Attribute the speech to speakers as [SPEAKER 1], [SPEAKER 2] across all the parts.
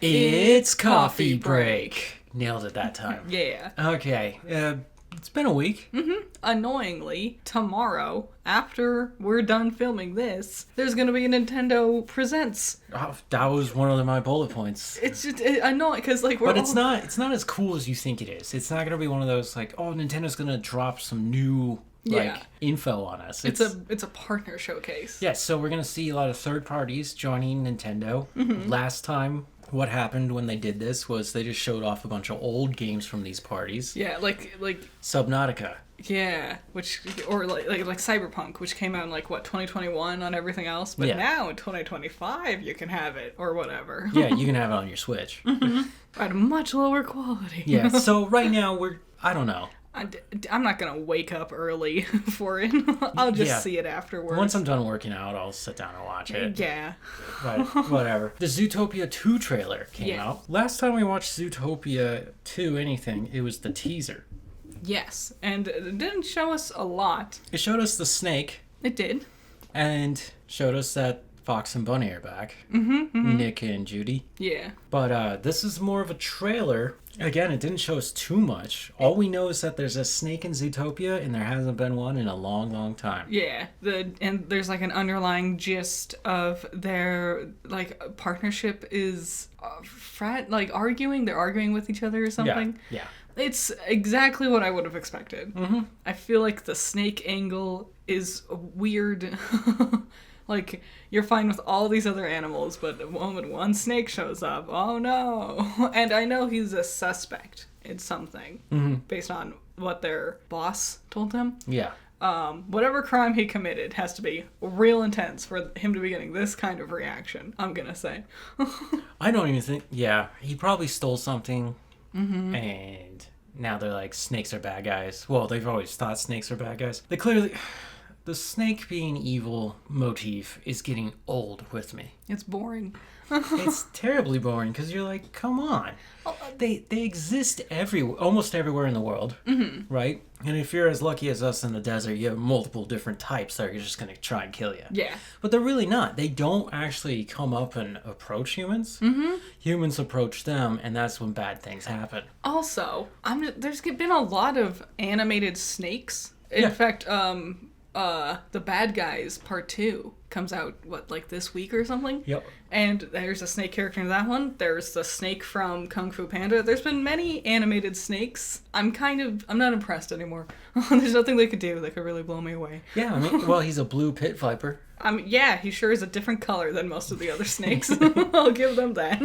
[SPEAKER 1] It's coffee break. Nailed it that time.
[SPEAKER 2] Yeah.
[SPEAKER 1] Okay. It's been a week.
[SPEAKER 2] Annoyingly, tomorrow, after we're done filming this, there's gonna be a Nintendo Presents.
[SPEAKER 1] Oh, that was one of my bullet points.
[SPEAKER 2] It's just annoying because we're.
[SPEAKER 1] But it's not as cool as you think it is. It's not gonna be one of those oh, Nintendo's gonna drop some new info on us.
[SPEAKER 2] It's a partner showcase.
[SPEAKER 1] Yeah, so we're gonna see a lot of third parties joining Nintendo. Last time, what happened when they did this was they just showed off a bunch of old games from these parties.
[SPEAKER 2] Yeah, like
[SPEAKER 1] Subnautica.
[SPEAKER 2] Yeah, which or like Cyberpunk, which came out in 2021 on everything else, but now in 2025 you can have it or whatever.
[SPEAKER 1] Yeah, you can have it on your Switch
[SPEAKER 2] at a much lower quality.
[SPEAKER 1] Yeah. So right now I don't know.
[SPEAKER 2] I'm not gonna wake up early for it. I'll just see it afterwards.
[SPEAKER 1] Once I'm done working out, I'll sit down and watch it.
[SPEAKER 2] Yeah.
[SPEAKER 1] But whatever. The Zootopia 2 trailer came out. Last time we watched Zootopia 2 anything, it was the teaser.
[SPEAKER 2] Yes, and it didn't show us a lot.
[SPEAKER 1] It showed us the snake.
[SPEAKER 2] It did.
[SPEAKER 1] And showed us that Fox and Bunny are back. Nick and Judy.
[SPEAKER 2] Yeah.
[SPEAKER 1] But this is more of a trailer. Again, it didn't show us too much. All we know is that there's a snake in Zootopia, and there hasn't been one in a long, long time.
[SPEAKER 2] Yeah, and there's an underlying gist of their partnership is arguing. They're arguing with each other or something.
[SPEAKER 1] Yeah.
[SPEAKER 2] It's exactly what I would have expected. I feel like the snake angle is weird. You're fine with all these other animals, but the moment one snake shows up, oh no. And I know he's a suspect in something based on what their boss told him.
[SPEAKER 1] Yeah.
[SPEAKER 2] Whatever crime he committed has to be real intense for him to be getting this kind of reaction, I'm gonna say.
[SPEAKER 1] I don't even think... Yeah, he probably stole something, and now they're like, snakes are bad guys. Well, they've always thought snakes are bad guys. They clearly... The snake being evil motif is getting old with me.
[SPEAKER 2] It's boring.
[SPEAKER 1] It's terribly boring because you're like, come on. They exist almost everywhere in the world, right? And if you're as lucky as us in the desert, you have multiple different types that are just going to try and kill you.
[SPEAKER 2] Yeah.
[SPEAKER 1] But they're really not. They don't actually come up and approach humans. Humans approach them, and that's when bad things happen. Also,
[SPEAKER 2] there's been a lot of animated snakes. In fact, The Bad Guys Part 2 comes out, this week or something?
[SPEAKER 1] Yep.
[SPEAKER 2] And there's a snake character in that one. There's the snake from Kung Fu Panda. There's been many animated snakes. I'm not impressed anymore. There's nothing they could do that could really blow me away.
[SPEAKER 1] Yeah, well, he's a blue pit viper.
[SPEAKER 2] Yeah, he sure is a different color than most of the other snakes. I'll give them that.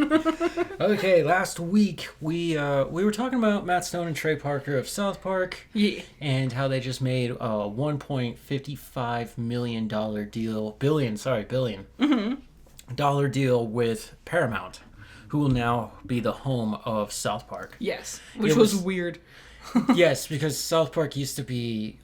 [SPEAKER 1] Okay, last week we were talking about Matt Stone and Trey Parker of South Park.
[SPEAKER 2] Yeah.
[SPEAKER 1] And how they just made a $1.55 million billion dollar deal with Paramount, who will now be the home of South Park.
[SPEAKER 2] Yes, which was weird.
[SPEAKER 1] Yes, because South Park used to be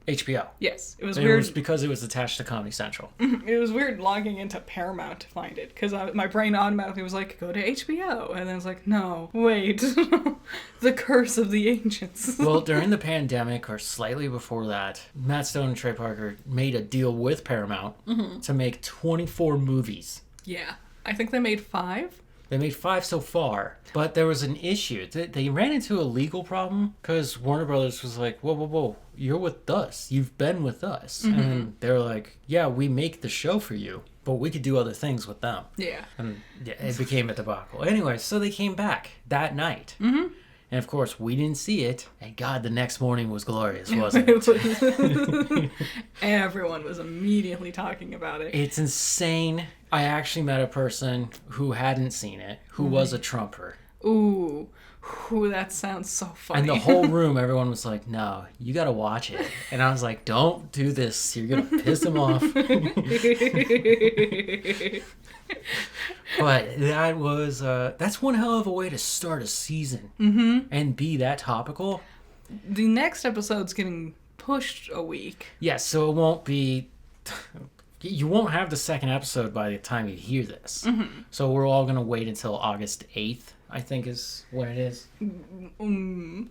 [SPEAKER 1] HBO.
[SPEAKER 2] Yes, it was weird.
[SPEAKER 1] It was because it was attached to Comedy Central.
[SPEAKER 2] It was weird logging into Paramount to find it, because my brain automatically was like, go to HBO. And then I was like, no, wait. The curse of the ancients.
[SPEAKER 1] Well, during the pandemic, or slightly before that, Matt Stone and Trey Parker made a deal with Paramount to make 24 movies.
[SPEAKER 2] Yeah. I think they made 5.
[SPEAKER 1] They made 5 so far, but there was an issue. They ran into a legal problem because Warner Brothers was like, whoa, you're with us. You've been with us. And they're like, yeah, we make the show for you, but we could do other things with them.
[SPEAKER 2] Yeah.
[SPEAKER 1] And it became a debacle. Anyway, so they came back that night. And of course, we didn't see it. And God, the next morning was glorious, wasn't it?
[SPEAKER 2] Everyone was immediately talking about it.
[SPEAKER 1] It's insane. I actually met a person who hadn't seen it, who was a Trumper.
[SPEAKER 2] Ooh, that sounds so funny.
[SPEAKER 1] And the whole room, everyone was like, no, you got to watch it. And I was like, don't do this. You're going to piss him off. But that's one hell of a way to start a season and be that topical.
[SPEAKER 2] The next episode's getting pushed a week.
[SPEAKER 1] Yes, so it won't be... You won't have the second episode by the time you hear this. So we're all going to wait until August 8th, I think is when it is.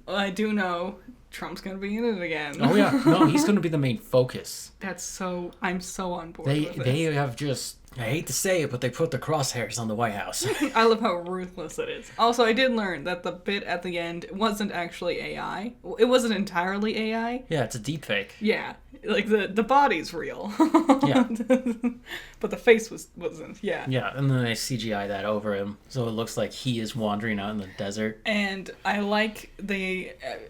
[SPEAKER 2] I do know Trump's going to be in it again.
[SPEAKER 1] Oh, yeah. No, he's going to be the main focus.
[SPEAKER 2] I'm so on board with this.
[SPEAKER 1] They have just... I hate to say it, but they put the crosshairs on the White House.
[SPEAKER 2] I love how ruthless it is. Also, I did learn that the bit at the end wasn't actually AI. It wasn't entirely AI.
[SPEAKER 1] Yeah, it's a deep fake.
[SPEAKER 2] Yeah, like the body's real.
[SPEAKER 1] Yeah.
[SPEAKER 2] But the face wasn't. Yeah.
[SPEAKER 1] Yeah, and then they CGI that over him, so it looks like he is wandering out in the desert.
[SPEAKER 2] And I like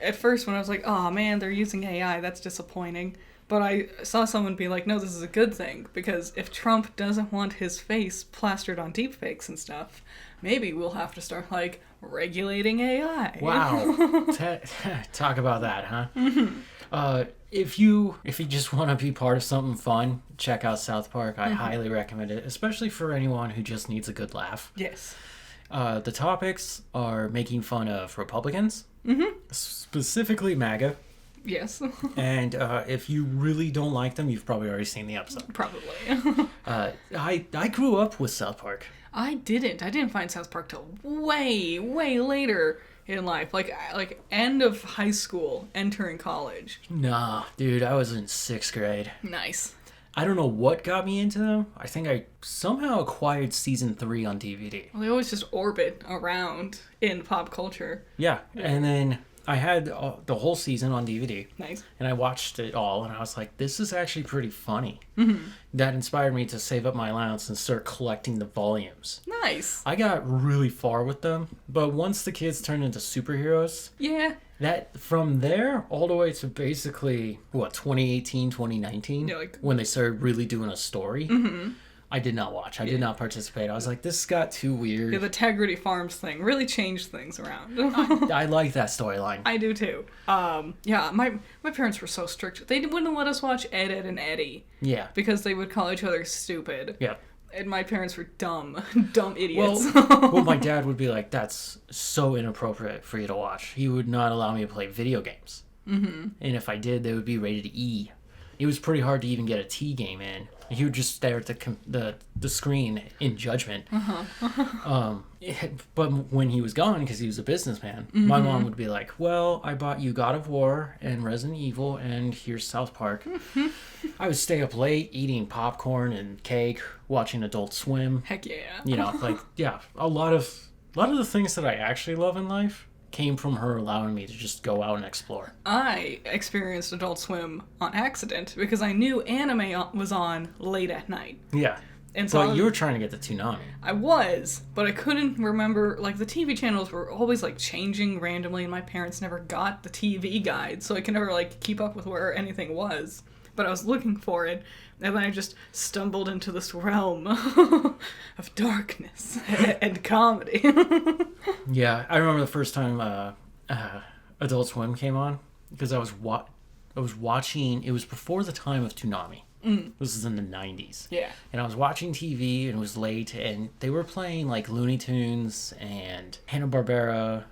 [SPEAKER 2] at first when I was like, oh man, they're using AI, that's disappointing. But I saw someone be like, no, this is a good thing, because if Trump doesn't want his face plastered on deepfakes and stuff, maybe we'll have to start, like, regulating AI.
[SPEAKER 1] Wow. Talk about that, huh? Mm-hmm. If you just want to be part of something fun, check out South Park. I highly recommend it, especially for anyone who just needs a good laugh.
[SPEAKER 2] Yes.
[SPEAKER 1] The topics are making fun of Republicans, specifically MAGA.
[SPEAKER 2] Yes.
[SPEAKER 1] And if you really don't like them, you've probably already seen the episode.
[SPEAKER 2] Probably.
[SPEAKER 1] I grew up with South Park.
[SPEAKER 2] I didn't find South Park till way, way later in life. Like end of high school, entering college.
[SPEAKER 1] Nah, dude, I was in 6th grade.
[SPEAKER 2] Nice.
[SPEAKER 1] I don't know what got me into them. I think I somehow acquired season 3 on DVD.
[SPEAKER 2] Well, they always just orbit around in pop culture.
[SPEAKER 1] Yeah, and then I had the whole season on DVD.
[SPEAKER 2] Nice.
[SPEAKER 1] And I watched it all, and I was like, this is actually pretty funny. Mm-hmm. That inspired me to save up my allowance and start collecting the volumes.
[SPEAKER 2] Nice.
[SPEAKER 1] I got really far with them, but once the kids turned into superheroes...
[SPEAKER 2] Yeah.
[SPEAKER 1] That, from there, all the way to basically, 2018, 2019,
[SPEAKER 2] yeah, like,
[SPEAKER 1] when they started really doing a story, I did not watch. I did not participate. I was like, this got too weird.
[SPEAKER 2] Yeah, the Tegrity Farms thing really changed things around.
[SPEAKER 1] I like that storyline.
[SPEAKER 2] I do too. Yeah, my parents were so strict. They wouldn't let us watch Ed, Ed, and Eddie.
[SPEAKER 1] Yeah.
[SPEAKER 2] Because they would call each other stupid.
[SPEAKER 1] Yeah.
[SPEAKER 2] And my parents were dumb idiots.
[SPEAKER 1] Well, my dad would be like, that's so inappropriate for you to watch. He would not allow me to play video games. Mm-hmm. And if I did, they would be rated E. It was pretty hard to even get a T game in. He would just stare at the screen in judgment. But when he was gone, because he was a businessman, my mom would be like, well, I bought you God of War and Resident Evil, and here's South Park. I would stay up late eating popcorn and cake, watching Adult Swim.
[SPEAKER 2] Heck yeah.
[SPEAKER 1] You know, like, yeah, a lot of the things that I actually love in life came from her allowing me to just go out and explore.
[SPEAKER 2] I experienced Adult Swim on accident because I knew anime was on late at night.
[SPEAKER 1] Yeah.
[SPEAKER 2] And so
[SPEAKER 1] you were trying to get the Toonami.
[SPEAKER 2] I was, but I couldn't remember, like, the TV channels were always, like, changing randomly, and my parents never got the TV guide, so I could never, like, keep up with where anything was. But I was looking for it, and then I just stumbled into this realm of darkness and comedy.
[SPEAKER 1] Yeah, I remember the first time Adult Swim came on, because I was watching, it was before the time of Toonami. This is in the 90s.
[SPEAKER 2] Yeah.
[SPEAKER 1] And I was watching TV, and it was late, and they were playing, like, Looney Tunes and Hanna-Barbera,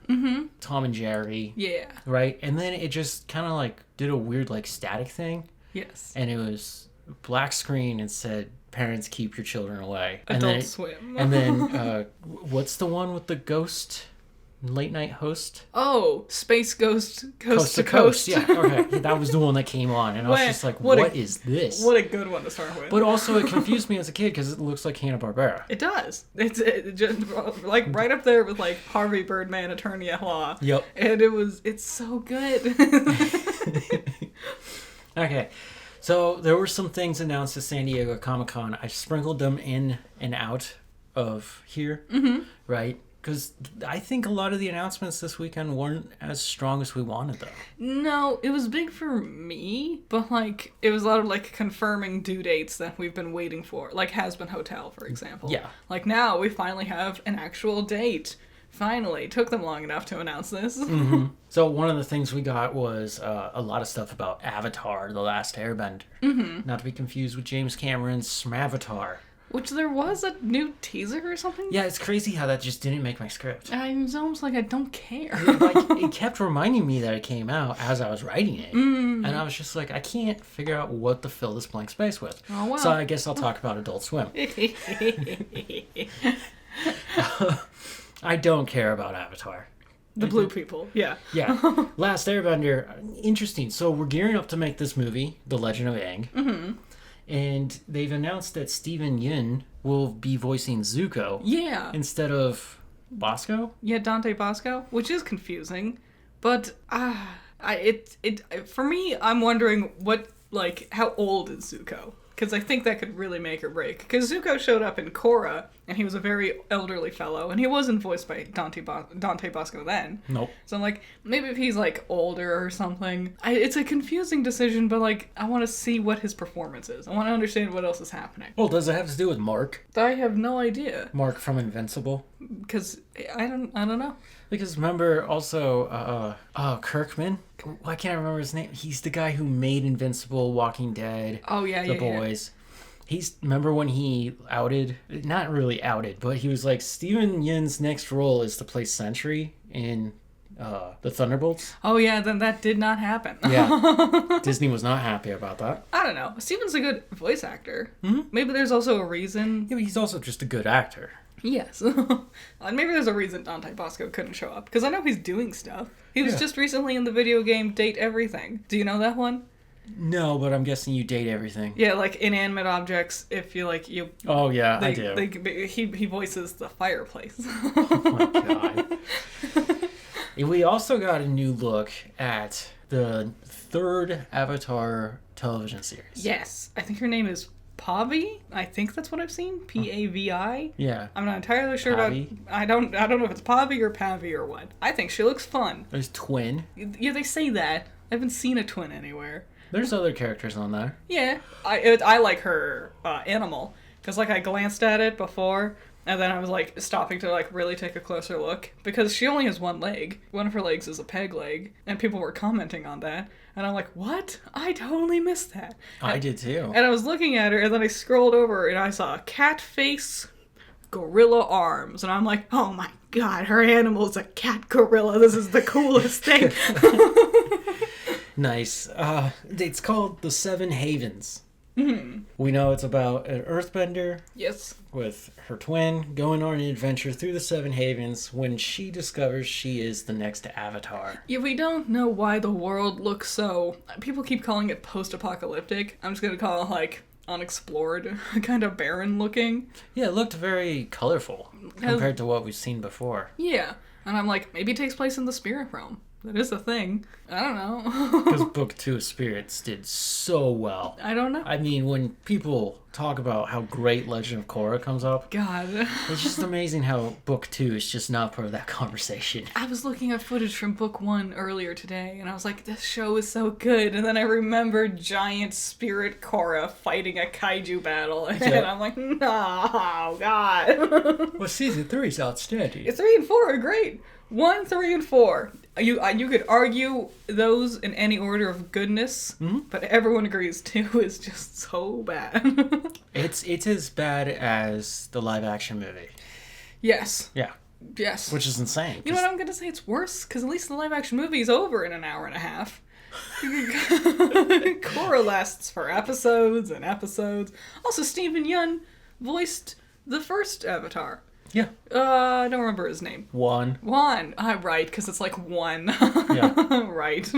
[SPEAKER 1] Tom and Jerry.
[SPEAKER 2] Yeah.
[SPEAKER 1] Right? And then it just kind of, like, did a weird, like, static thing.
[SPEAKER 2] Yes.
[SPEAKER 1] And it was black screen and said, parents, keep your children away.
[SPEAKER 2] Adult Swim.
[SPEAKER 1] And then, what's the one with the ghost late night host?
[SPEAKER 2] Oh, Space Ghost Coast to Coast.
[SPEAKER 1] Yeah, okay. That was the one that came on. And I was just like, what is this?
[SPEAKER 2] What a good one to start with.
[SPEAKER 1] But also, it confused me as a kid because it looks like Hanna-Barbera.
[SPEAKER 2] It does. It's just, like, right up there with, like, Harvey Birdman, Attorney at Law.
[SPEAKER 1] Yep.
[SPEAKER 2] And it's so good.
[SPEAKER 1] Okay, so there were some things announced at San Diego Comic-Con. I sprinkled them in and out of here, right? Because I think a lot of the announcements this weekend weren't as strong as we wanted, though.
[SPEAKER 2] No, it was big for me, but, like, it was a lot of, like, confirming due dates that we've been waiting for. Like Has-Been Hotel, for example.
[SPEAKER 1] Yeah.
[SPEAKER 2] Like, now we finally have an actual date. Finally. Took them long enough to announce this.
[SPEAKER 1] So one of the things we got was a lot of stuff about Avatar, The Last Airbender. Not to be confused with James Cameron's Smavatar.
[SPEAKER 2] Which there was a new teaser or something?
[SPEAKER 1] Yeah, it's crazy how that just didn't make my script.
[SPEAKER 2] It's almost like I don't care.
[SPEAKER 1] Like, it kept reminding me that it came out as I was writing it. And I was just like, I can't figure out what to fill this blank space with.
[SPEAKER 2] Oh, well.
[SPEAKER 1] So I guess I'll talk about Adult Swim. I don't care about Avatar.
[SPEAKER 2] The blue people, yeah.
[SPEAKER 1] Yeah. Last Airbender, interesting. So we're gearing up to make this movie, The Legend of Aang. And they've announced that Steven Yeun will be voicing Zuko.
[SPEAKER 2] Yeah.
[SPEAKER 1] Instead of Bosco.
[SPEAKER 2] Yeah, Dante Bosco, which is confusing, but for me, I'm wondering how old is Zuko? Because I think that could really make or break. Because Zuko showed up in Korra, and he was a very elderly fellow, and he wasn't voiced by Dante Bosco then.
[SPEAKER 1] Nope.
[SPEAKER 2] So I'm like, maybe if he's like older or something. It's a confusing decision, but like, I want to see what his performance is. I want to understand what else is happening.
[SPEAKER 1] Well, does it have to do with Mark?
[SPEAKER 2] I have no idea.
[SPEAKER 1] Mark from Invincible?
[SPEAKER 2] Because I don't know.
[SPEAKER 1] Because remember also, Kirkman? Why can't I remember his name? He's the guy who made Invincible, Walking Dead,
[SPEAKER 2] Oh, yeah,
[SPEAKER 1] The Boys. Yeah. Remember when he not really outed, but he was like, Steven Yeun's next role is to play Sentry in the Thunderbolts.
[SPEAKER 2] Oh, yeah, then that did not happen.
[SPEAKER 1] Yeah. Disney was not happy about that.
[SPEAKER 2] I don't know. Steven's a good voice actor.
[SPEAKER 1] Mm-hmm.
[SPEAKER 2] Maybe there's also a reason.
[SPEAKER 1] Yeah, but he's also just a good actor.
[SPEAKER 2] Yes. And maybe there's a reason Dante Bosco couldn't show up. Because I know he's doing stuff. He was just recently in the video game Date Everything. Do you know that one?
[SPEAKER 1] No, but I'm guessing you date everything.
[SPEAKER 2] Yeah, like inanimate objects. If you like you.
[SPEAKER 1] Oh yeah, I do.
[SPEAKER 2] He voices the fireplace.
[SPEAKER 1] Oh my god. We also got a new look at the third Avatar television series.
[SPEAKER 2] Yes, I think her name is Pavi. I think that's what I've seen. Pavi.
[SPEAKER 1] Yeah.
[SPEAKER 2] I'm not entirely sure
[SPEAKER 1] Pavi?
[SPEAKER 2] about. I don't know if it's Pavi or Pavi or what. I think she looks fun.
[SPEAKER 1] There's Twin.
[SPEAKER 2] Yeah, they say that. I haven't seen a twin anywhere.
[SPEAKER 1] There's other characters on there.
[SPEAKER 2] Yeah, I like her animal because like I glanced at it before and then I was like stopping to like really take a closer look because she only has one leg. One of her legs is a peg leg, and people were commenting on that. And I'm like, what? I totally missed that.
[SPEAKER 1] I did too.
[SPEAKER 2] And I was looking at her, and then I scrolled over, and I saw a cat face, gorilla arms, and I'm like, oh my god, her animal is a cat gorilla. This is the coolest thing.
[SPEAKER 1] Nice. It's called The Seven Havens.
[SPEAKER 2] Mm-hmm.
[SPEAKER 1] We know it's about an earthbender.
[SPEAKER 2] Yes.
[SPEAKER 1] With her twin going on an adventure through the Seven Havens when she discovers she is the next Avatar.
[SPEAKER 2] Yeah, we don't know why the world looks so... People keep calling it post-apocalyptic. I'm just gonna call it, like, unexplored, kind of barren looking.
[SPEAKER 1] Yeah, it looked very colorful compared to what we've seen before.
[SPEAKER 2] Yeah, and I'm like, maybe it takes place in the spirit realm. That is a thing. I don't know.
[SPEAKER 1] Because Book 2 of Spirits did so well.
[SPEAKER 2] I don't know.
[SPEAKER 1] I mean, when people talk about how great Legend of Korra comes up,
[SPEAKER 2] God.
[SPEAKER 1] It's just amazing how Book 2 is just not part of that conversation.
[SPEAKER 2] I was looking at footage from Book 1 earlier today, and I was like, this show is so good. And then I remembered giant spirit Korra fighting a kaiju battle. And I'm like, no, God.
[SPEAKER 1] Well, Season 3 is outstanding.
[SPEAKER 2] 3 and 4 are great. 1, 3, and 4. You could argue those in any order of goodness, but everyone agrees 2 is just so bad.
[SPEAKER 1] It's as bad as the live action movie.
[SPEAKER 2] Yes.
[SPEAKER 1] Yeah.
[SPEAKER 2] Yes.
[SPEAKER 1] Which is insane.
[SPEAKER 2] You know what I'm going to say? It's worse, because at least the live action movie is over in an hour and a half. Korra lasts for episodes and episodes. Also, Steven Yeun voiced the first Avatar.
[SPEAKER 1] Yeah.
[SPEAKER 2] I don't remember his name.
[SPEAKER 1] Juan.
[SPEAKER 2] Right, because it's like one.
[SPEAKER 1] Yeah.
[SPEAKER 2] Right.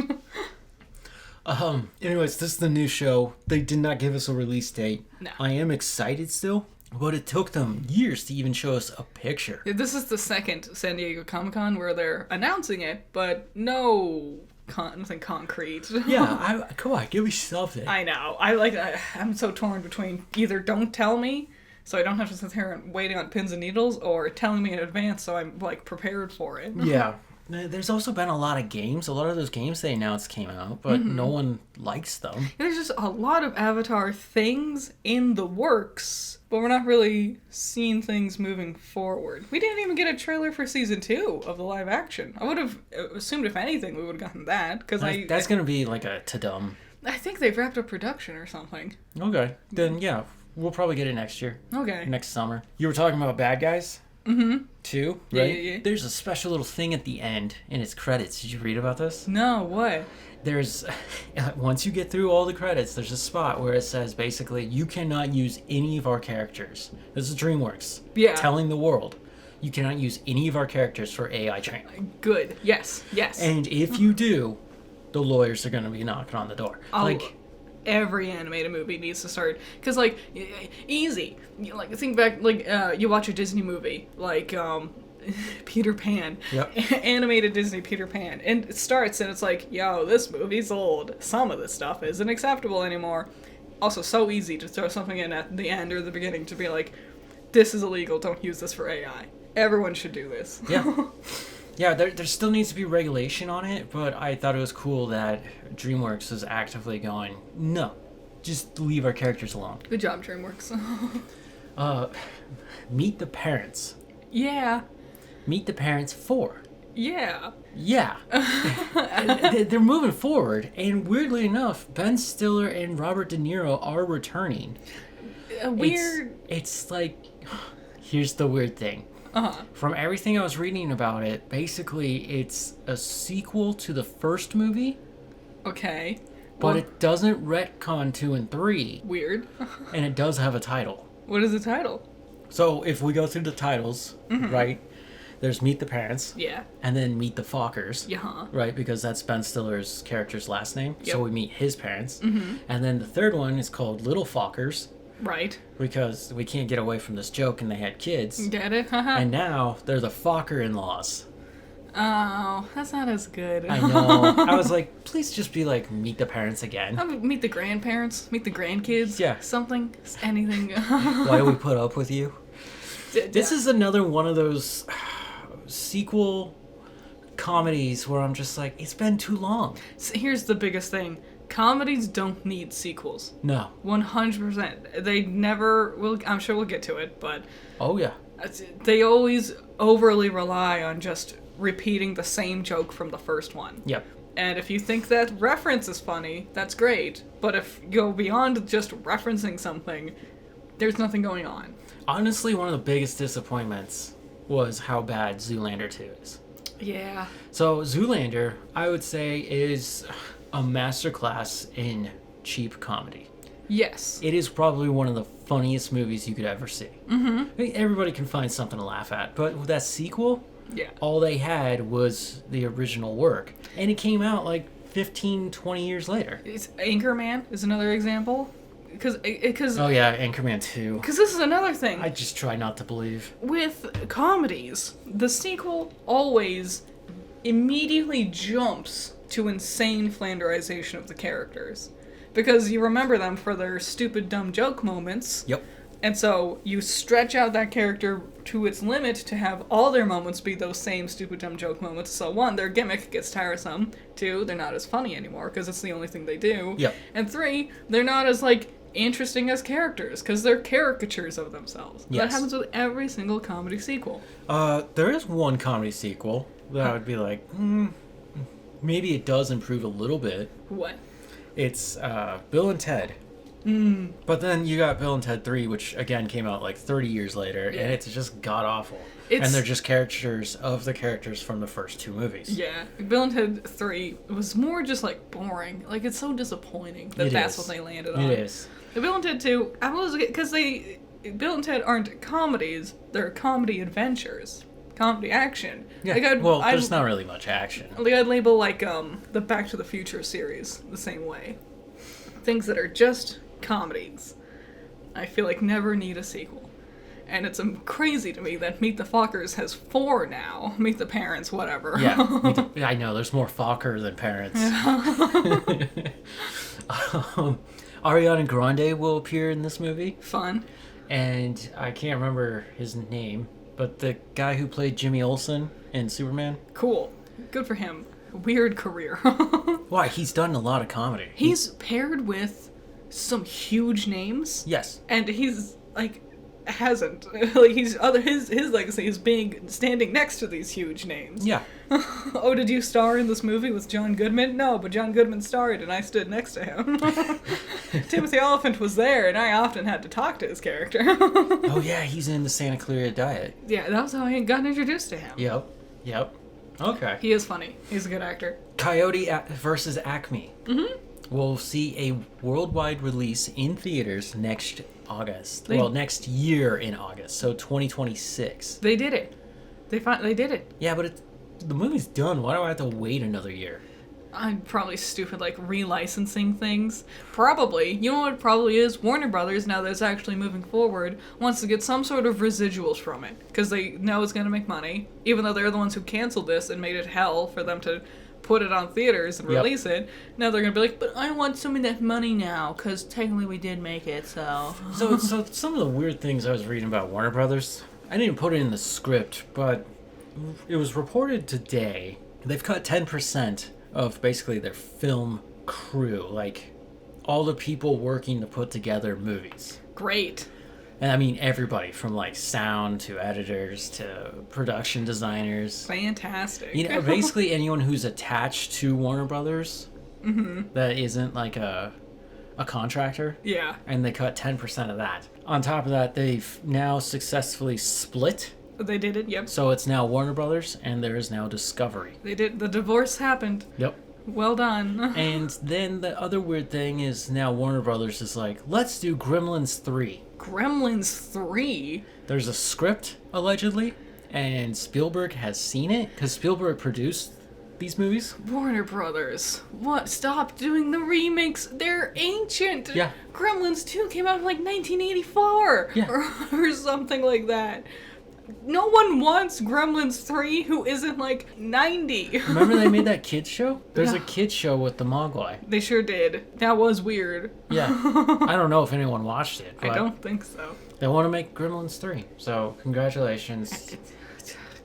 [SPEAKER 1] Anyways, this is the new show. They did not give us a release date.
[SPEAKER 2] No.
[SPEAKER 1] I am excited still, but it took them years to even show us a picture.
[SPEAKER 2] This is the second San Diego Comic-Con where they're announcing it, but nothing concrete.
[SPEAKER 1] Yeah, come on, give me something.
[SPEAKER 2] I know. I'm so torn between either don't tell me, so I don't have to sit here and waiting on pins and needles, or telling me in advance so I'm, like, prepared for it.
[SPEAKER 1] Yeah. There's also been a lot of games. A lot of those games they announced came out, but no one likes them.
[SPEAKER 2] There's just a lot of Avatar things in the works, but we're not really seeing things moving forward. We didn't even get a trailer for Season 2 of the live action. I would have assumed, if anything, we would have gotten that, because
[SPEAKER 1] That's going to be like a ta-dum.
[SPEAKER 2] I think they've wrapped up production or something.
[SPEAKER 1] Okay. Then, yeah, we'll probably get it next year.
[SPEAKER 2] Okay.
[SPEAKER 1] Next summer. You were talking about Bad Guys? 2, right?
[SPEAKER 2] Yeah.
[SPEAKER 1] There's a special little thing at the end in its credits. Did you read about this?
[SPEAKER 2] No, what?
[SPEAKER 1] There's, once you get through all the credits, there's a spot where it says basically, you cannot use any of our characters. This is DreamWorks.
[SPEAKER 2] Yeah.
[SPEAKER 1] Telling the world, you cannot use any of our characters for AI training.
[SPEAKER 2] Good. Yes.
[SPEAKER 1] And if you do, the lawyers are going to be knocking on the door.
[SPEAKER 2] every animated movie needs to start, because like easy. Like think back, like you watch a Disney movie, like Peter Pan, animated Disney Peter Pan, and it starts and it's like, yo, this movie's old. Some of this stuff isn't acceptable anymore. Also, so easy to throw something in at the end or the beginning to be like, this is illegal. Don't use this for AI. Everyone should do this.
[SPEAKER 1] Yeah. Yeah, there still needs to be regulation on it, but I thought it was cool that DreamWorks is actively going, no, just leave our characters alone.
[SPEAKER 2] Good job, DreamWorks.
[SPEAKER 1] Meet the Parents.
[SPEAKER 2] Yeah.
[SPEAKER 1] Meet the Parents 4.
[SPEAKER 2] Yeah.
[SPEAKER 1] Yeah. They're moving forward, and weirdly enough, Ben Stiller and Robert De Niro are returning.
[SPEAKER 2] Weird.
[SPEAKER 1] It's like, here's the weird thing. From everything I was reading about it, basically it's a sequel to the first movie.
[SPEAKER 2] Okay.
[SPEAKER 1] But it doesn't retcon 2 and 3.
[SPEAKER 2] Weird.
[SPEAKER 1] And it does have a title.
[SPEAKER 2] What is the title?
[SPEAKER 1] So if we go through the titles, right? There's Meet the Parents.
[SPEAKER 2] Yeah.
[SPEAKER 1] And then Meet the Fockers.
[SPEAKER 2] Yeah.
[SPEAKER 1] Right? Because that's Ben Stiller's character's last name.
[SPEAKER 2] Yep.
[SPEAKER 1] So we meet his parents. And then the third one is called Little Fockers.
[SPEAKER 2] Right.
[SPEAKER 1] Because we can't get away from this joke and they had kids.
[SPEAKER 2] Get it?
[SPEAKER 1] And now they're the Focker-in-laws.
[SPEAKER 2] Oh, that's not as good.
[SPEAKER 1] I know. I was like, please just be like, Meet the Parents again.
[SPEAKER 2] Meet the grandparents, meet the grandkids.
[SPEAKER 1] Yeah.
[SPEAKER 2] Something, anything.
[SPEAKER 1] Why do we put up with you? This is another one of those sequel comedies where I'm just like, it's been too long.
[SPEAKER 2] So here's the biggest thing. Comedies don't need sequels.
[SPEAKER 1] No.
[SPEAKER 2] 100%. They never will. I'm sure we'll get to it, but
[SPEAKER 1] Oh, yeah.
[SPEAKER 2] they always overly rely on just repeating the same joke from the first one.
[SPEAKER 1] Yep.
[SPEAKER 2] And if you think that reference is funny, that's great. But if you go beyond just referencing something, there's nothing going on.
[SPEAKER 1] Honestly, one of the biggest disappointments was how bad Zoolander 2 is.
[SPEAKER 2] Yeah.
[SPEAKER 1] So Zoolander, I would say, is a masterclass in cheap comedy.
[SPEAKER 2] Yes.
[SPEAKER 1] It is probably one of the funniest movies you could ever see. I mean, everybody can find something to laugh at, but with that sequel,
[SPEAKER 2] Yeah.
[SPEAKER 1] all they had was the original work. And it came out like 15, 20 years later.
[SPEAKER 2] It's Anchorman is another example. Because
[SPEAKER 1] Oh yeah, Anchorman 2.
[SPEAKER 2] this is another thing.
[SPEAKER 1] I just try not to believe.
[SPEAKER 2] With comedies, the sequel always immediately jumps to insane flanderization of the characters. Because you remember them for their stupid, dumb joke moments.
[SPEAKER 1] Yep.
[SPEAKER 2] And so you stretch out that character to its limit to have all their moments be those same stupid, dumb joke moments. So 1, their gimmick gets tiresome. 2, they're not as funny anymore because it's the only thing they do.
[SPEAKER 1] Yep.
[SPEAKER 2] And 3, they're not as, interesting as characters because they're caricatures of themselves.
[SPEAKER 1] Yes.
[SPEAKER 2] That happens with every single comedy sequel.
[SPEAKER 1] There is one comedy sequel that I would be like, maybe it does improve a little bit.
[SPEAKER 2] What?
[SPEAKER 1] It's Bill and Ted. But then you got Bill and Ted 3, which again came out like 30 years later, and it's just god awful. And they're just caricatures of the characters from the first 2 movies.
[SPEAKER 2] Yeah, Bill and Ted 3 was more just boring. It's so disappointing that that's what they landed on.
[SPEAKER 1] It is.
[SPEAKER 2] The Bill and Ted 2, because Bill and Ted aren't comedies; they're comedy adventures, comedy action.
[SPEAKER 1] Yeah. There's not really much action.
[SPEAKER 2] I'd label the Back to the Future series the same way. Things that are just comedies, I feel like never need a sequel. And it's crazy to me that Meet the Fockers has 4 now. Meet the Parents, whatever.
[SPEAKER 1] Yeah, I know. There's more Focker than Parents. Ariana Grande will appear in this movie.
[SPEAKER 2] Fun.
[SPEAKER 1] And I can't remember his name, but the guy who played Jimmy Olsen in Superman.
[SPEAKER 2] Cool. Good for him. Weird career.
[SPEAKER 1] Why? He's done a lot of comedy.
[SPEAKER 2] He's paired with some huge names.
[SPEAKER 1] Yes.
[SPEAKER 2] And he's hasn't his legacy is standing next to these huge names.
[SPEAKER 1] Yeah.
[SPEAKER 2] Oh, did you star in this movie with John Goodman? No, but John Goodman starred and I stood next to him. Timothy Oliphant was there and I often had to talk to his character.
[SPEAKER 1] Oh yeah, he's in the Santa Clarita Diet.
[SPEAKER 2] Yeah, that was how I got introduced to him.
[SPEAKER 1] Yep. Okay.
[SPEAKER 2] He is funny. He's a good actor.
[SPEAKER 1] Coyote Vs Acme. We'll see a worldwide release in theaters next August. Next year in August, so 2026.
[SPEAKER 2] They did it. They did it.
[SPEAKER 1] Yeah, but the movie's done. Why do I have to wait another year?
[SPEAKER 2] Probably stupid, like, relicensing things. Probably. You know what it probably is? Warner Brothers, now that it's actually moving forward, wants to get some sort of residuals from it. Because they know it's going to make money. Even though they're the ones who canceled this and made it hell for them to put it on theaters and release it. Now they're going to be like, but I want some of that money now, because technically we did make it, so...
[SPEAKER 1] So some of the weird things I was reading about Warner Brothers, I didn't put it in the script, but it was reported today they've cut 10% of basically their film crew, like all the people working to put together movies.
[SPEAKER 2] Great.
[SPEAKER 1] And I mean everybody from like sound to editors to production designers.
[SPEAKER 2] Fantastic.
[SPEAKER 1] You know, basically anyone who's attached to Warner Brothers that isn't like a contractor.
[SPEAKER 2] Yeah.
[SPEAKER 1] And they cut 10% of that. On top of that, they've now successfully split.
[SPEAKER 2] They did it, yep.
[SPEAKER 1] So it's now Warner Brothers, and there is now Discovery.
[SPEAKER 2] They did. The divorce happened.
[SPEAKER 1] Yep.
[SPEAKER 2] Well done.
[SPEAKER 1] And then the other weird thing is now Warner Brothers is like, let's do Gremlins 3.
[SPEAKER 2] Gremlins 3?
[SPEAKER 1] There's a script, allegedly, and Spielberg has seen it, because Spielberg produced these movies.
[SPEAKER 2] Warner Brothers. What? Stop doing the remakes. They're ancient.
[SPEAKER 1] Yeah.
[SPEAKER 2] Gremlins 2 came out in like 1984.
[SPEAKER 1] Yeah.
[SPEAKER 2] Or something like that. No one wants Gremlins 3 who isn't like 90.
[SPEAKER 1] Remember they made that kids show? There's a kids show with the Mogwai.
[SPEAKER 2] They sure did. That was weird.
[SPEAKER 1] Yeah. I don't know if anyone watched it, but
[SPEAKER 2] I don't think so.
[SPEAKER 1] they want to make Gremlins 3. So, congratulations.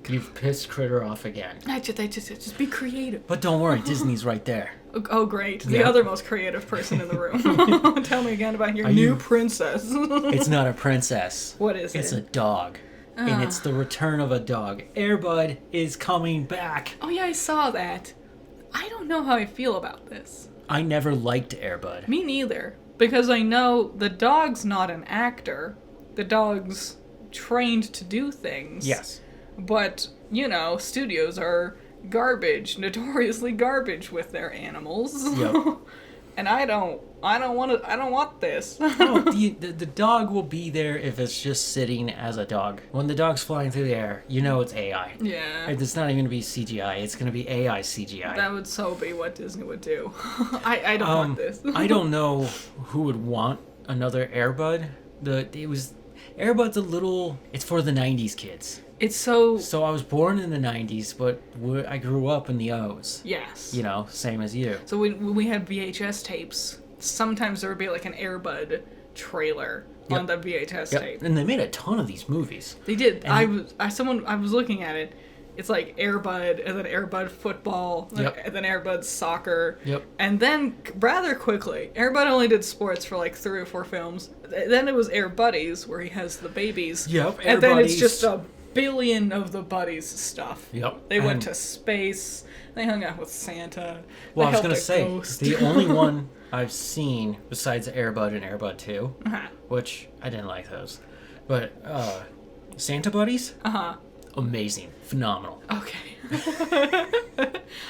[SPEAKER 1] You've pissed Critter off again.
[SPEAKER 2] Just be creative.
[SPEAKER 1] But don't worry, Disney's right there.
[SPEAKER 2] Oh, great. The
[SPEAKER 1] Yeah.
[SPEAKER 2] other most creative person in the room. Tell me again about your new princess.
[SPEAKER 1] It's not a princess.
[SPEAKER 2] What is it?
[SPEAKER 1] It's a dog. And it's the return of a dog. Air Bud is coming back.
[SPEAKER 2] Oh, yeah, I saw that. I don't know how I feel about this.
[SPEAKER 1] I never liked Air Bud.
[SPEAKER 2] Me neither. Because I know the dog's not an actor. The dog's trained to do things.
[SPEAKER 1] Yes.
[SPEAKER 2] But, you know, studios are garbage, notoriously garbage with their animals.
[SPEAKER 1] Yep.
[SPEAKER 2] And I don't want this.
[SPEAKER 1] No, the dog will be there if it's just sitting as a dog. When the dog's flying through the air, you know it's AI.
[SPEAKER 2] Yeah.
[SPEAKER 1] It's not even going to be CGI. It's going to be AI CGI.
[SPEAKER 2] That would so be what Disney would do. I don't want this.
[SPEAKER 1] I don't know who would want another Air Bud. Air Bud's a little... It's for the 90s kids.
[SPEAKER 2] It's so...
[SPEAKER 1] So I was born in the 90s, but I grew up in the O's.
[SPEAKER 2] Yes.
[SPEAKER 1] You know, same as you.
[SPEAKER 2] So when we had VHS tapes, sometimes there would be like an Air Bud trailer on the VHS tape.
[SPEAKER 1] And they made a ton of these movies.
[SPEAKER 2] They did.
[SPEAKER 1] And
[SPEAKER 2] I was looking at it. It's like Air Bud, and then Air Bud football, and then Air Bud soccer.
[SPEAKER 1] Yep.
[SPEAKER 2] And then, rather quickly, Air Bud only did sports for like 3 or 4 films. Then it was Air Buddies, where he has the babies.
[SPEAKER 1] Yep,
[SPEAKER 2] and then it's just a billion of the Buddies stuff.
[SPEAKER 1] Yep.
[SPEAKER 2] They went to space. They hung out with Santa.
[SPEAKER 1] Well, I was
[SPEAKER 2] going to
[SPEAKER 1] say, the only one I've seen besides Air Bud and Air Bud 2, which I didn't like those, but Santa Buddies? Amazing. Phenomenal.
[SPEAKER 2] Okay.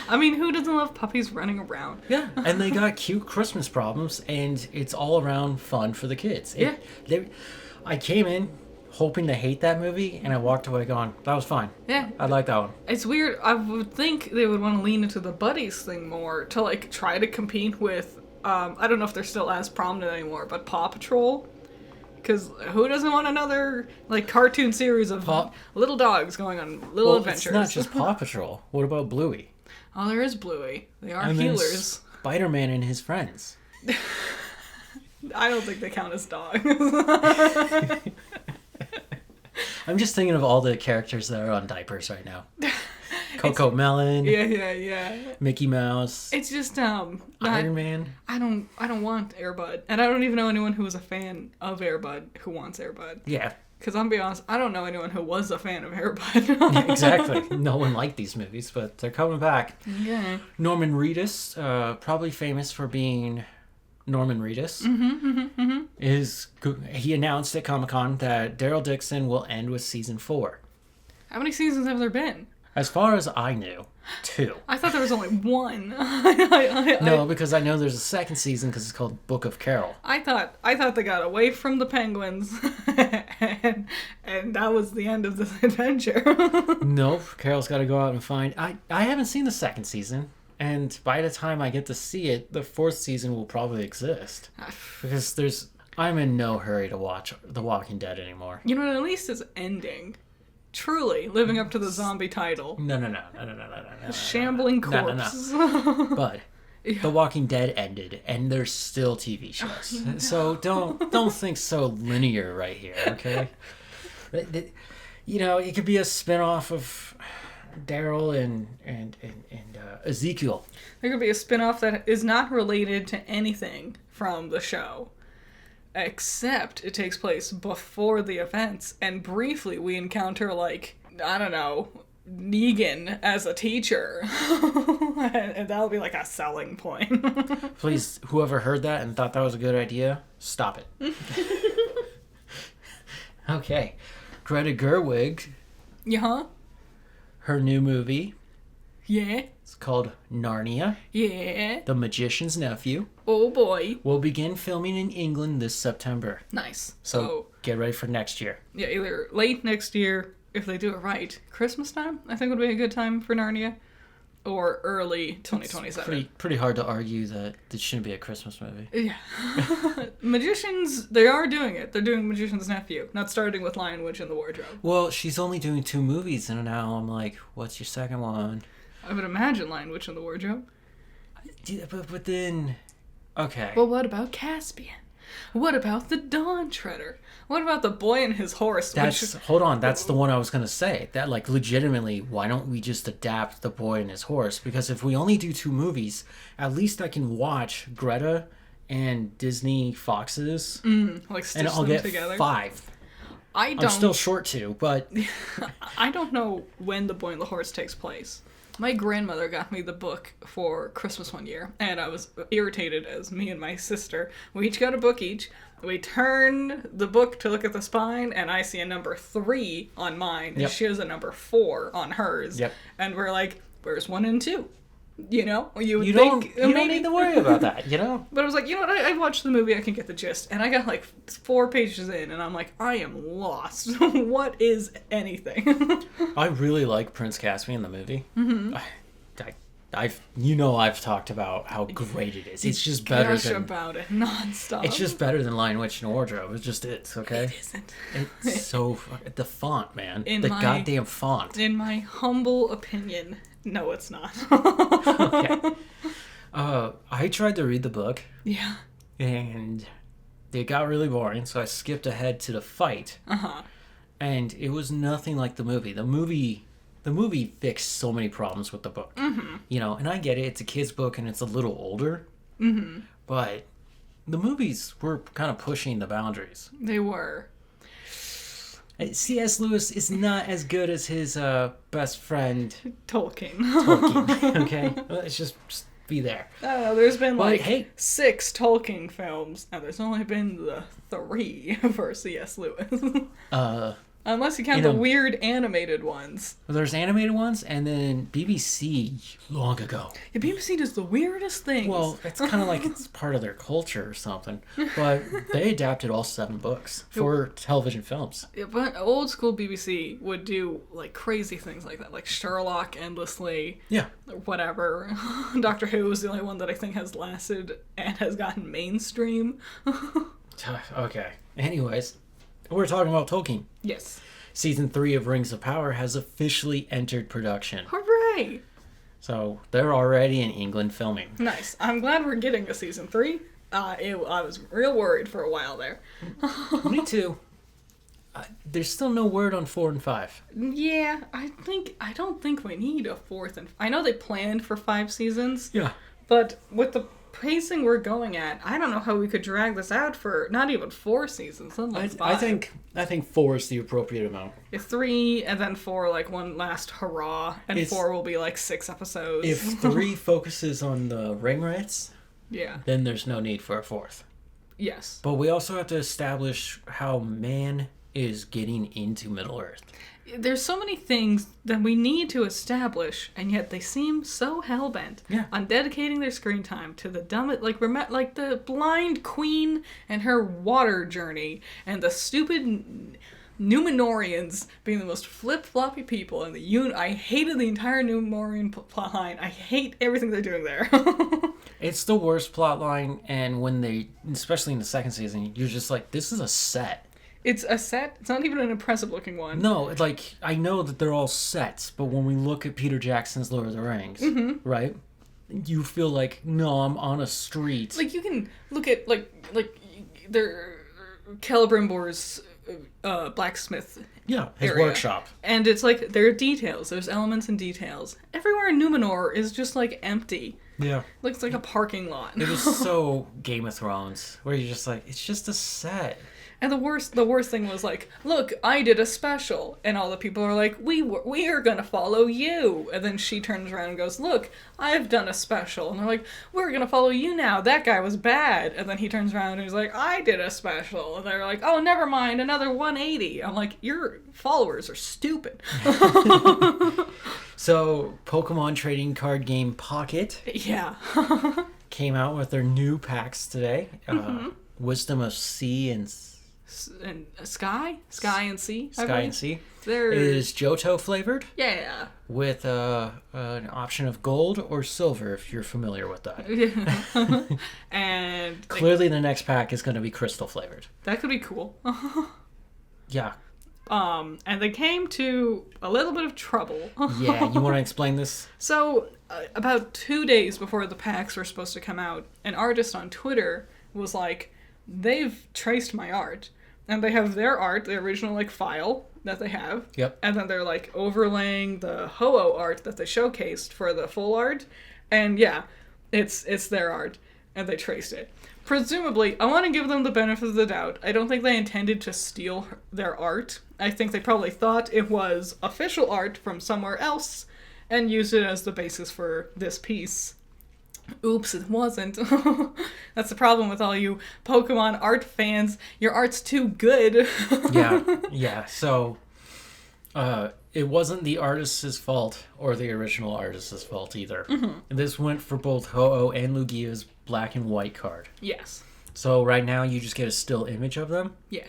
[SPEAKER 2] I mean, who doesn't love puppies running around?
[SPEAKER 1] Yeah, and they got cute Christmas problems, and it's all around fun for the kids. I came in hoping to hate that movie, and I walked away going, that was fine.
[SPEAKER 2] Yeah.
[SPEAKER 1] I like that one.
[SPEAKER 2] It's weird. I would think they would want to lean into the Buddies thing more to, like, try to compete with, I don't know if they're still as prominent anymore, but Paw Patrol. Because who doesn't want another, like, cartoon series of little dogs going on little adventures?
[SPEAKER 1] It's not just Paw Patrol. What about Bluey?
[SPEAKER 2] Oh, there is Bluey. They are
[SPEAKER 1] and
[SPEAKER 2] healers.
[SPEAKER 1] Spider-Man and his friends.
[SPEAKER 2] I don't think they count as dogs.
[SPEAKER 1] I'm just thinking of all the characters that are on diapers right now. Coco Melon.
[SPEAKER 2] Yeah.
[SPEAKER 1] Mickey Mouse.
[SPEAKER 2] It's just
[SPEAKER 1] Iron Man.
[SPEAKER 2] I don't want Air Bud, and I don't even know anyone who is a fan of Air Bud who wants Air Bud.
[SPEAKER 1] Yeah.
[SPEAKER 2] Because I'm be honest, I don't know anyone who was a fan of Air Bud.
[SPEAKER 1] Yeah, exactly. No one liked these movies, but they're coming back.
[SPEAKER 2] Yeah.
[SPEAKER 1] Norman Reedus, probably famous for being Norman Reedus, he announced at Comic-Con that Daryl Dixon will end with season 4.
[SPEAKER 2] How many seasons have there been?
[SPEAKER 1] As far as I knew, 2.
[SPEAKER 2] I thought there was only 1.
[SPEAKER 1] No, because I know there's a second season because it's called Book of Carol.
[SPEAKER 2] I thought they got away from the penguins, and that was the end of this adventure.
[SPEAKER 1] Nope, Carol's got to go out and find. I haven't seen the second season. And by the time I get to see it, the 4th season will probably exist. Because I'm in no hurry to watch The Walking Dead anymore.
[SPEAKER 2] You know, at least it's ending. Truly, living up to the zombie title.
[SPEAKER 1] No.
[SPEAKER 2] Shambling corpse.
[SPEAKER 1] But The Walking Dead ended, and there's still TV shows. No. So don't think so linear right here, okay? You know, it could be a spinoff of Daryl and Ezekiel.
[SPEAKER 2] There could be a spinoff that is not related to anything from the show. Except it takes place before the events, and briefly we encounter, like, I don't know, Negan as a teacher. And that'll be like a selling point.
[SPEAKER 1] Please, whoever heard that and thought that was a good idea, stop it. Okay. Greta Gerwig.
[SPEAKER 2] Yeah?
[SPEAKER 1] Her new movie.
[SPEAKER 2] Yeah?
[SPEAKER 1] It's called Narnia.
[SPEAKER 2] Yeah?
[SPEAKER 1] The Magician's Nephew.
[SPEAKER 2] Oh boy.
[SPEAKER 1] Will begin filming in England this September.
[SPEAKER 2] Nice.
[SPEAKER 1] So get ready for next year.
[SPEAKER 2] Yeah, either late next year, if they do it right. Christmas time, I think, would be a good time for Narnia. Or early 2027.
[SPEAKER 1] It's pretty hard to argue that this shouldn't be a Christmas movie.
[SPEAKER 2] Yeah. Magicians, they are doing it. They're doing Magician's Nephew, not starting with Lion, Witch, and the Wardrobe.
[SPEAKER 1] Well, she's only doing 2 movies, and now I'm like, what's your second one?
[SPEAKER 2] I would imagine Lion, Witch, and the Wardrobe.
[SPEAKER 1] But then... Okay.
[SPEAKER 2] Well, what about Caspian? What about the Dawn Treader? What about the Boy and His Horse?
[SPEAKER 1] Hold on, that's the one I was going to say. That, like, legitimately, why don't we just adapt The Boy and His Horse? Because if we only do 2 movies, at least I can watch Greta and Disney Fox's.
[SPEAKER 2] Like stitch
[SPEAKER 1] and I'll
[SPEAKER 2] them
[SPEAKER 1] get
[SPEAKER 2] together.
[SPEAKER 1] 5.
[SPEAKER 2] I'm
[SPEAKER 1] still short 2, but...
[SPEAKER 2] I don't know when The Boy and the Horse takes place. My grandmother got me the book for Christmas one year, and I was irritated as me and my sister. We each got a book each. We turn the book to look at the spine, and I see a number 3 on mine, and she has a number 4 on hers.
[SPEAKER 1] Yep.
[SPEAKER 2] And we're like, where's 1 and 2? You know? You
[SPEAKER 1] don't need to worry about that, you know?
[SPEAKER 2] But I was like, you know what? I watched the movie, I can get the gist. And I got like 4 pages in, and I'm like, I am lost. What is anything?
[SPEAKER 1] I really like Prince Caspian, the movie.
[SPEAKER 2] Mm-hmm.
[SPEAKER 1] I've talked about how great it is. It's just better
[SPEAKER 2] Gush
[SPEAKER 1] than...
[SPEAKER 2] about it nonstop.
[SPEAKER 1] It's just better than Lion, Witch, and Wardrobe. It's just okay?
[SPEAKER 2] It isn't.
[SPEAKER 1] It's so... The font, man.
[SPEAKER 2] My
[SPEAKER 1] goddamn font.
[SPEAKER 2] In my humble opinion, no, it's not.
[SPEAKER 1] Okay. I tried to read the book.
[SPEAKER 2] Yeah.
[SPEAKER 1] And it got really boring, so I skipped ahead to the fight.
[SPEAKER 2] Uh-huh.
[SPEAKER 1] And it was nothing like the movie. The movie fixed so many problems with the book.
[SPEAKER 2] Mm-hmm.
[SPEAKER 1] You know, and I get it. It's a kid's book and it's a little older.
[SPEAKER 2] Mm-hmm.
[SPEAKER 1] But the movies were kind of pushing the boundaries.
[SPEAKER 2] They were.
[SPEAKER 1] C.S. Lewis is not as good as his best friend
[SPEAKER 2] Tolkien.
[SPEAKER 1] Okay? Let's just be there.
[SPEAKER 2] I don't know, there's been
[SPEAKER 1] But,
[SPEAKER 2] like 6 Tolkien films, and there's only been the 3 for C.S. Lewis. Unless you count the weird animated ones.
[SPEAKER 1] There's animated ones, and then BBC long ago.
[SPEAKER 2] Yeah, BBC does the weirdest things.
[SPEAKER 1] Well, it's kind of like it's part of their culture or something. But they adapted all 7 books for television films.
[SPEAKER 2] Yeah, but old school BBC would do like crazy things like that, like Sherlock endlessly.
[SPEAKER 1] Yeah.
[SPEAKER 2] Whatever. Doctor Who is the only one that I think has lasted and has gotten mainstream.
[SPEAKER 1] Okay. Anyways. We're talking about Tolkien.
[SPEAKER 2] Yes.
[SPEAKER 1] Season 3 of Rings of Power has officially entered production.
[SPEAKER 2] Hooray!
[SPEAKER 1] So they're already in England filming.
[SPEAKER 2] Nice. I'm glad we're getting a season 3. I was real worried for a while there.
[SPEAKER 1] Me too. There's still no word on 4 and 5.
[SPEAKER 2] Yeah, I don't think we need a 4th and... I know they planned for 5 seasons.
[SPEAKER 1] Yeah.
[SPEAKER 2] But with the pacing we're going at, I don't know how we could drag this out for not even 4 seasons. Like 5.
[SPEAKER 1] I think 4 is the appropriate amount.
[SPEAKER 2] 3 and then 4 like one last hurrah, and 4 will be like 6 episodes.
[SPEAKER 1] If 3 focuses on the ring rights, then there's no need for a 4th.
[SPEAKER 2] Yes.
[SPEAKER 1] But we also have to establish how man is getting into Middle-earth.
[SPEAKER 2] There's so many things that we need to establish, and yet they seem so hell-bent on dedicating their screen time to the dumb, like the blind queen and her water journey, and the stupid Numenorians being the most flip-floppy people in the I hated the entire Numenorian plotline. I hate everything they're doing there.
[SPEAKER 1] It's the worst plot line, and when they, especially in the second season, you're just like, this is a set.
[SPEAKER 2] It's a set? It's not even an impressive-looking one.
[SPEAKER 1] No, like, I know that they're all sets, but when we look at Peter Jackson's Lord of the Rings, right, you feel like, no, I'm on a street.
[SPEAKER 2] Like, you can look at, like their Celebrimbor's blacksmith
[SPEAKER 1] his
[SPEAKER 2] area.
[SPEAKER 1] workshop.
[SPEAKER 2] And it's like, there are details. There's elements and details. Everywhere in Numenor is just, like, empty.
[SPEAKER 1] Yeah.
[SPEAKER 2] Looks like a parking lot.
[SPEAKER 1] It was so Game of Thrones, where you're just like, it's just a set.
[SPEAKER 2] And the worst thing was like, look, I did a special, and all the people are like, we are gonna follow you. And then she turns around and goes, look, I've done a special, and they're like, we're gonna follow you now. That guy was bad. And then he turns around and he's like, I did a special, and they're like, oh, never mind, another 180. I'm like, your followers are stupid.
[SPEAKER 1] So, Pokemon trading card game Pocket,
[SPEAKER 2] Yeah.
[SPEAKER 1] came out with their new packs today. Wisdom of Sea and
[SPEAKER 2] Sky and Sea.
[SPEAKER 1] Sky and Sea.
[SPEAKER 2] There
[SPEAKER 1] is Johto flavored.
[SPEAKER 2] Yeah.
[SPEAKER 1] With an option of gold or silver, if you're familiar with that.
[SPEAKER 2] And
[SPEAKER 1] clearly, the next pack is going to be crystal flavored.
[SPEAKER 2] That could be cool.
[SPEAKER 1] Yeah.
[SPEAKER 2] And they came to a little bit of trouble.
[SPEAKER 1] Yeah, you want to explain this?
[SPEAKER 2] So, about 2 days before the packs were supposed to come out, an artist on Twitter was like, they've traced my art. And they have their art, the original, like, file that they have.
[SPEAKER 1] Yep.
[SPEAKER 2] And then they're, like, overlaying the Ho-Oh art that they showcased for the full art. And, yeah, it's their art. And they traced it. Presumably, I want to give them the benefit of the doubt. I don't think they intended to steal their art. I think they probably thought it was official art from somewhere else and used it as the basis for this piece. Oops, it wasn't. That's the problem with all you Pokemon art fans. Your art's too good.
[SPEAKER 1] Yeah. So, it wasn't the artist's fault or the original artist's fault either. This went for both Ho-Oh and Lugia's black and white card.
[SPEAKER 2] Yes.
[SPEAKER 1] So right now you just get a still image of them.
[SPEAKER 2] Yeah.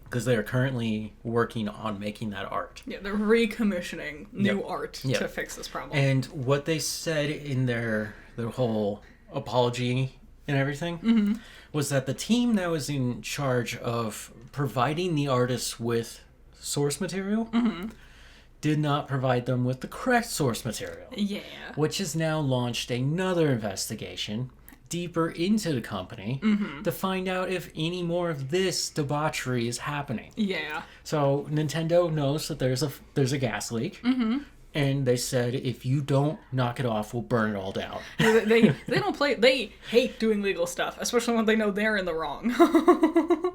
[SPEAKER 1] Because they are currently working on making that art.
[SPEAKER 2] Yeah, they're recommissioning new art to fix this problem.
[SPEAKER 1] And what they said in their whole apology and everything was that the team that was in charge of providing the artists with source material did not provide them with the correct source material.
[SPEAKER 2] Yeah.
[SPEAKER 1] Which has now launched another investigation deeper into the company to find out if any more of this debauchery is happening.
[SPEAKER 2] Yeah.
[SPEAKER 1] So Nintendo knows that there's a gas leak. And they said, if you don't knock it off, we'll burn it all down.
[SPEAKER 2] They don't play. They hate doing legal stuff, especially when they know they're in the wrong.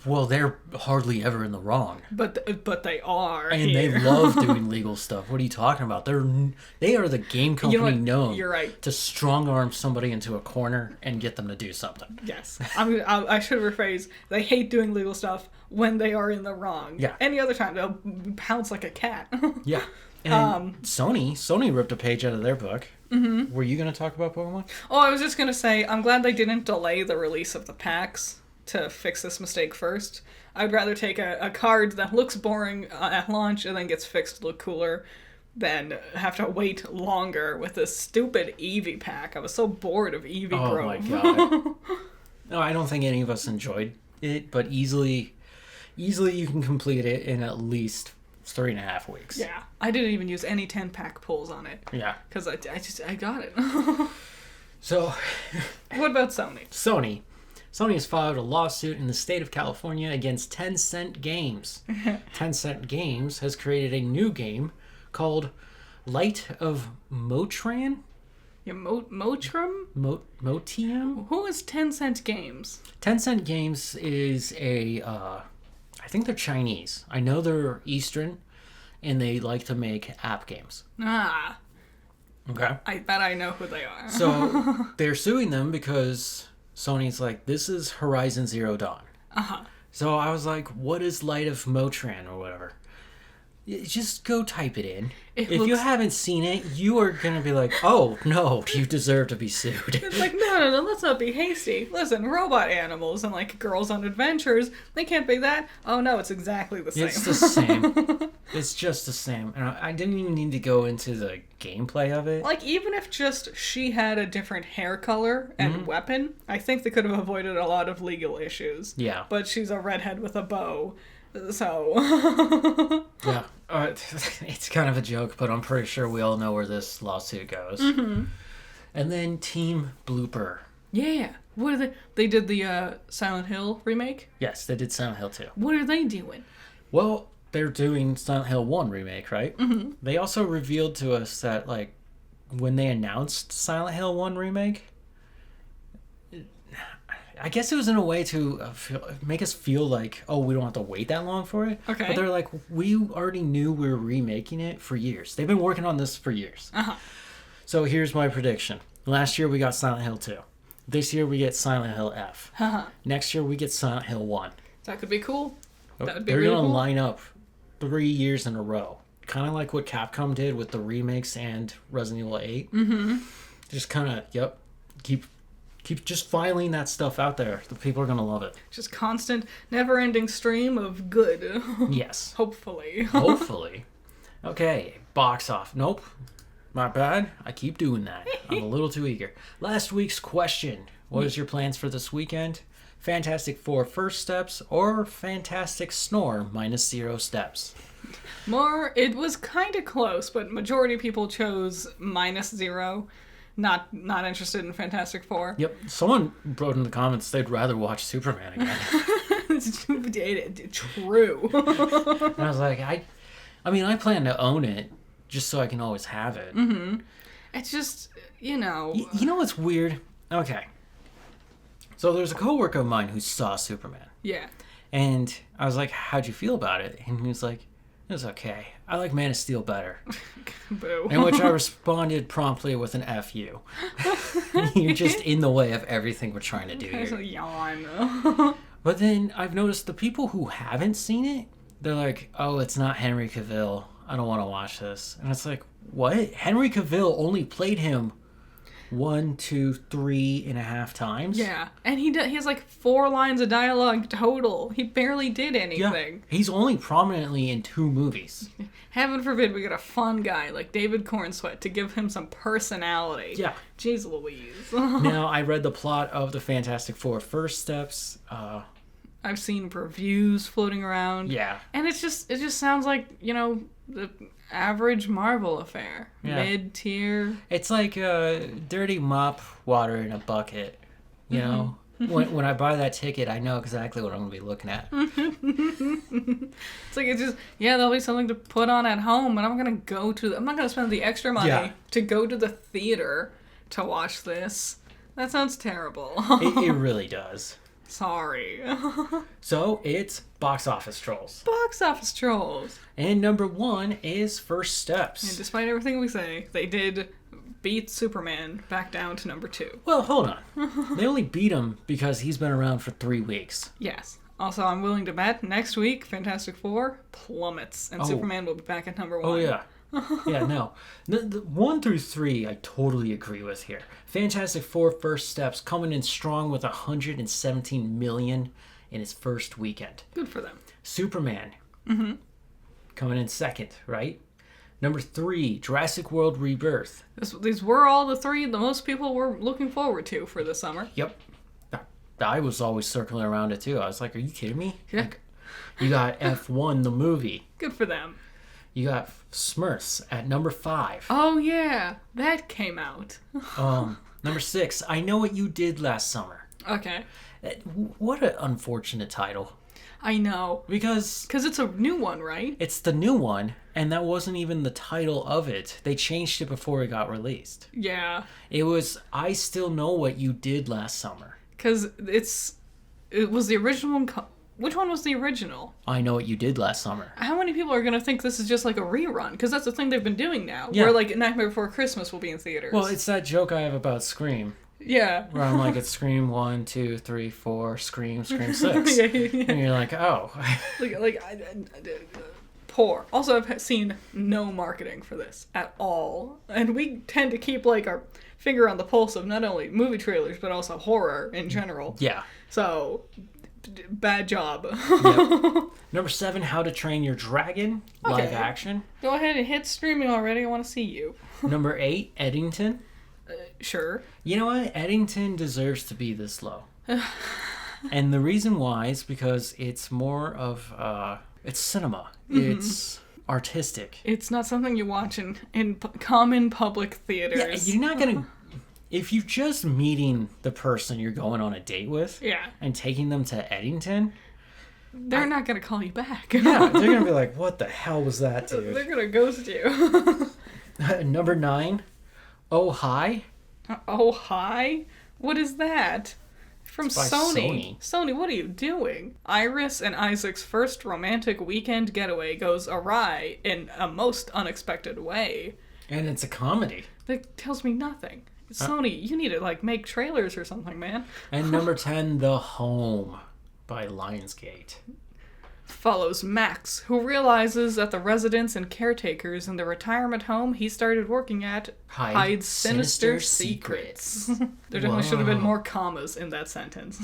[SPEAKER 1] Well, they're hardly ever in the wrong.
[SPEAKER 2] But they are.
[SPEAKER 1] And
[SPEAKER 2] here.
[SPEAKER 1] they love doing legal stuff. What are you talking about? They are the game company known
[SPEAKER 2] You're right.
[SPEAKER 1] to strong arm somebody into a corner and get them to do something.
[SPEAKER 2] Yes. I should rephrase. They hate doing legal stuff when they are in the wrong.
[SPEAKER 1] Yeah.
[SPEAKER 2] Any other time, they'll pounce like a cat.
[SPEAKER 1] Yeah. And Sony ripped a page out of their book. Were you going to talk about Pokemon?
[SPEAKER 2] Oh, I was just going to say, I'm glad they didn't delay the release of the packs to fix this mistake first. I'd rather take a card that looks boring at launch and then gets fixed to look cooler than have to wait longer with this stupid Eevee pack. I was so bored of Eevee Grove.
[SPEAKER 1] Oh my god. No, I don't think any of us enjoyed it, but easily you can complete it in at least 3.5 weeks.
[SPEAKER 2] Yeah, I didn't even use any 10-pack pulls on it.
[SPEAKER 1] Yeah.
[SPEAKER 2] Because I got it.
[SPEAKER 1] So,
[SPEAKER 2] what about Sony?
[SPEAKER 1] Sony has filed a lawsuit in the state of California against Tencent Games. Tencent Games has created a new game called Light of Motran?
[SPEAKER 2] Yeah, Motram?
[SPEAKER 1] Motium?
[SPEAKER 2] Who is Tencent Games?
[SPEAKER 1] Tencent Games is I think they're Chinese. I know they're Eastern, and they like to make app games.
[SPEAKER 2] Ah.
[SPEAKER 1] Okay.
[SPEAKER 2] I bet I know who they are.
[SPEAKER 1] So they're suing them because Sony's like, this is Horizon Zero Dawn.
[SPEAKER 2] Uh-huh.
[SPEAKER 1] So I was like, what is Light of Motran or whatever? Just go type it in.
[SPEAKER 2] It
[SPEAKER 1] If you
[SPEAKER 2] looks-
[SPEAKER 1] haven't seen it, you are going to be like, oh, no, you deserve to be sued.
[SPEAKER 2] It's like, no, let's not be hasty. Listen, robot animals and, like, girls on adventures, they can't be that. Oh, no, it's exactly the same.
[SPEAKER 1] It's the same. It's just the same. And I didn't even need to go into the gameplay of it.
[SPEAKER 2] Like, even if just she had a different hair color and weapon, I think they could have avoided a lot of legal issues.
[SPEAKER 1] Yeah.
[SPEAKER 2] But she's a redhead with a bow, so...
[SPEAKER 1] Yeah. It's kind of a joke, but I'm pretty sure we all know where this lawsuit goes. And then Team Blooper.
[SPEAKER 2] Yeah. What are they? They did the Silent Hill remake?
[SPEAKER 1] Yes, they did Silent Hill 2.
[SPEAKER 2] What are they doing?
[SPEAKER 1] Well, they're doing Silent Hill 1 remake, right? Mm-hmm. They also revealed to us that, like, when they announced Silent Hill 1 remake, I guess it was in a way to make us feel like, oh, we don't have to wait that long for it.
[SPEAKER 2] Okay.
[SPEAKER 1] But they're like, we already knew we were remaking it for years. They've been working on this for years.
[SPEAKER 2] Uh-huh.
[SPEAKER 1] So here's my prediction. Last year we got Silent Hill 2. This year we get Silent Hill F.
[SPEAKER 2] Uh-huh.
[SPEAKER 1] Next year we get Silent Hill 1.
[SPEAKER 2] That could be cool. That would be
[SPEAKER 1] They're
[SPEAKER 2] really
[SPEAKER 1] going to
[SPEAKER 2] cool.
[SPEAKER 1] line up 3 years in a row. Kind of like what Capcom did with the remakes and Resident Evil 8. Mm-hmm. Just kind of, keep just filing that stuff out there. The people are going to love it.
[SPEAKER 2] Just constant, never-ending stream of good.
[SPEAKER 1] Yes.
[SPEAKER 2] Hopefully.
[SPEAKER 1] Hopefully. Okay, box off. Nope. Not bad. I keep doing that. I'm a little too eager. Last week's question. What is your plans for this weekend? Fantastic Four first steps or Fantastic Snore -0 steps?
[SPEAKER 2] It was kind of close, but majority of people chose -0. Not interested in Fantastic Four.
[SPEAKER 1] Yep. Someone wrote in the comments they'd rather watch Superman again.
[SPEAKER 2] True.
[SPEAKER 1] And I was like, I plan to own it just so I can always have it.
[SPEAKER 2] Mm-hmm. It's just,
[SPEAKER 1] You know what's weird? Okay. So there's a coworker of mine who saw Superman.
[SPEAKER 2] Yeah.
[SPEAKER 1] And I was like, how'd you feel about it? And he was like, it was okay. I like Man of Steel better.
[SPEAKER 2] Boo.
[SPEAKER 1] In which I responded promptly with an F you. You're just in the way of everything we're trying to do
[SPEAKER 2] There's a
[SPEAKER 1] here.
[SPEAKER 2] yawn.
[SPEAKER 1] But then I've noticed the people who haven't seen it, they're like, oh, it's not Henry Cavill. I don't want to watch this. And it's like, what? Henry Cavill only played him 1, 2, 3.5 times?
[SPEAKER 2] Yeah. And he has like 4 lines of dialogue total. He barely did anything.
[SPEAKER 1] Yeah. He's only prominently in 2 movies.
[SPEAKER 2] Heaven forbid we get a fun guy like David Cornsweet to give him some personality.
[SPEAKER 1] Yeah.
[SPEAKER 2] Jeez Louise.
[SPEAKER 1] Now, I read the plot of the Fantastic Four first steps.
[SPEAKER 2] I've seen reviews floating around.
[SPEAKER 1] Yeah.
[SPEAKER 2] And it just sounds like, the average Marvel affair.
[SPEAKER 1] Yeah.
[SPEAKER 2] Mid-tier.
[SPEAKER 1] It's like dirty mop water in a bucket, you know? When I buy that ticket, I know exactly what I'm going to be looking at.
[SPEAKER 2] It's like, there'll be something to put on at home, and I'm not going to spend the extra money to go to the theater to watch this. That sounds terrible.
[SPEAKER 1] It really does.
[SPEAKER 2] Sorry.
[SPEAKER 1] So, it's Box Office Trolls.
[SPEAKER 2] Box office trolls.
[SPEAKER 1] And number 1 is First Steps.
[SPEAKER 2] And despite everything we say, they did beat Superman back down to number 2.
[SPEAKER 1] Well, hold on. They only beat him because he's been around for 3 weeks.
[SPEAKER 2] Yes. Also, I'm willing to bet next week, Fantastic Four plummets, and Superman will be back at number 1.
[SPEAKER 1] Oh, yeah. Yeah, no. The 1 through 3, I totally agree with here. Fantastic Four First Steps coming in strong with $117 million in its first weekend.
[SPEAKER 2] Good for them.
[SPEAKER 1] Superman coming in second, right? Number 3, Jurassic World Rebirth.
[SPEAKER 2] These were all the 3 the most people were looking forward to for the summer.
[SPEAKER 1] Yep. I was always circling around it too. I was like, are you kidding me?
[SPEAKER 2] Yeah.
[SPEAKER 1] Like, you got F1, the movie.
[SPEAKER 2] Good for them.
[SPEAKER 1] You got Smurfs at number 5.
[SPEAKER 2] Oh, yeah. That came out.
[SPEAKER 1] Number 6, I Know What You Did Last Summer.
[SPEAKER 2] Okay.
[SPEAKER 1] What an unfortunate title.
[SPEAKER 2] I know.
[SPEAKER 1] Because
[SPEAKER 2] it's a new one, right?
[SPEAKER 1] it's the new one, and that wasn't even the title of it. They changed it before it got released.
[SPEAKER 2] Yeah.
[SPEAKER 1] It was I Still Know What You Did Last Summer.
[SPEAKER 2] Because it was the original one. Which one was the original?
[SPEAKER 1] I Know What You Did Last Summer.
[SPEAKER 2] How many people are going to think this is just like a rerun? Because that's the thing they've been doing now.
[SPEAKER 1] Yeah.
[SPEAKER 2] Where like Nightmare Before Christmas will be in theaters.
[SPEAKER 1] Well, it's that joke I have about Scream.
[SPEAKER 2] Yeah.
[SPEAKER 1] Where I'm like, it's Scream 1, 2, 3, 4, Scream 6.
[SPEAKER 2] yeah.
[SPEAKER 1] And you're like, oh.
[SPEAKER 2] poor. Also, I've seen no marketing for this at all. And we tend to keep, like, our finger on the pulse of not only movie trailers, but also horror in general.
[SPEAKER 1] Yeah.
[SPEAKER 2] So, bad job.
[SPEAKER 1] Yep. Number 7, How to Train Your Dragon, live action.
[SPEAKER 2] Go ahead and hit streaming already. I want to see you.
[SPEAKER 1] Number 8, Eddington.
[SPEAKER 2] Sure.
[SPEAKER 1] You know what? Eddington deserves to be this low. And the reason why is because it's more of, it's cinema. Mm-hmm. It's artistic.
[SPEAKER 2] It's not something you watch in common public theaters.
[SPEAKER 1] Yeah, you're not going to... If you're just meeting the person you're going on a date with and taking them to Eddington...
[SPEAKER 2] They're not going to call you back.
[SPEAKER 1] Yeah, they're going to be like, what the hell was that, dude?
[SPEAKER 2] They're going to ghost you.
[SPEAKER 1] Number 9, Oh Hi.
[SPEAKER 2] Oh Hi? What is that? From
[SPEAKER 1] Sony.
[SPEAKER 2] Sony, what are you doing? Iris and Isaac's first romantic weekend getaway goes awry in a most unexpected way.
[SPEAKER 1] And it's a comedy.
[SPEAKER 2] That tells me nothing. Sony, you need to, like, make trailers or something, man.
[SPEAKER 1] And number 10, The Home by Lionsgate.
[SPEAKER 2] Follows Max, who realizes that the residents and caretakers in the retirement home he started working at hide sinister secrets. There definitely should have been more commas in that sentence.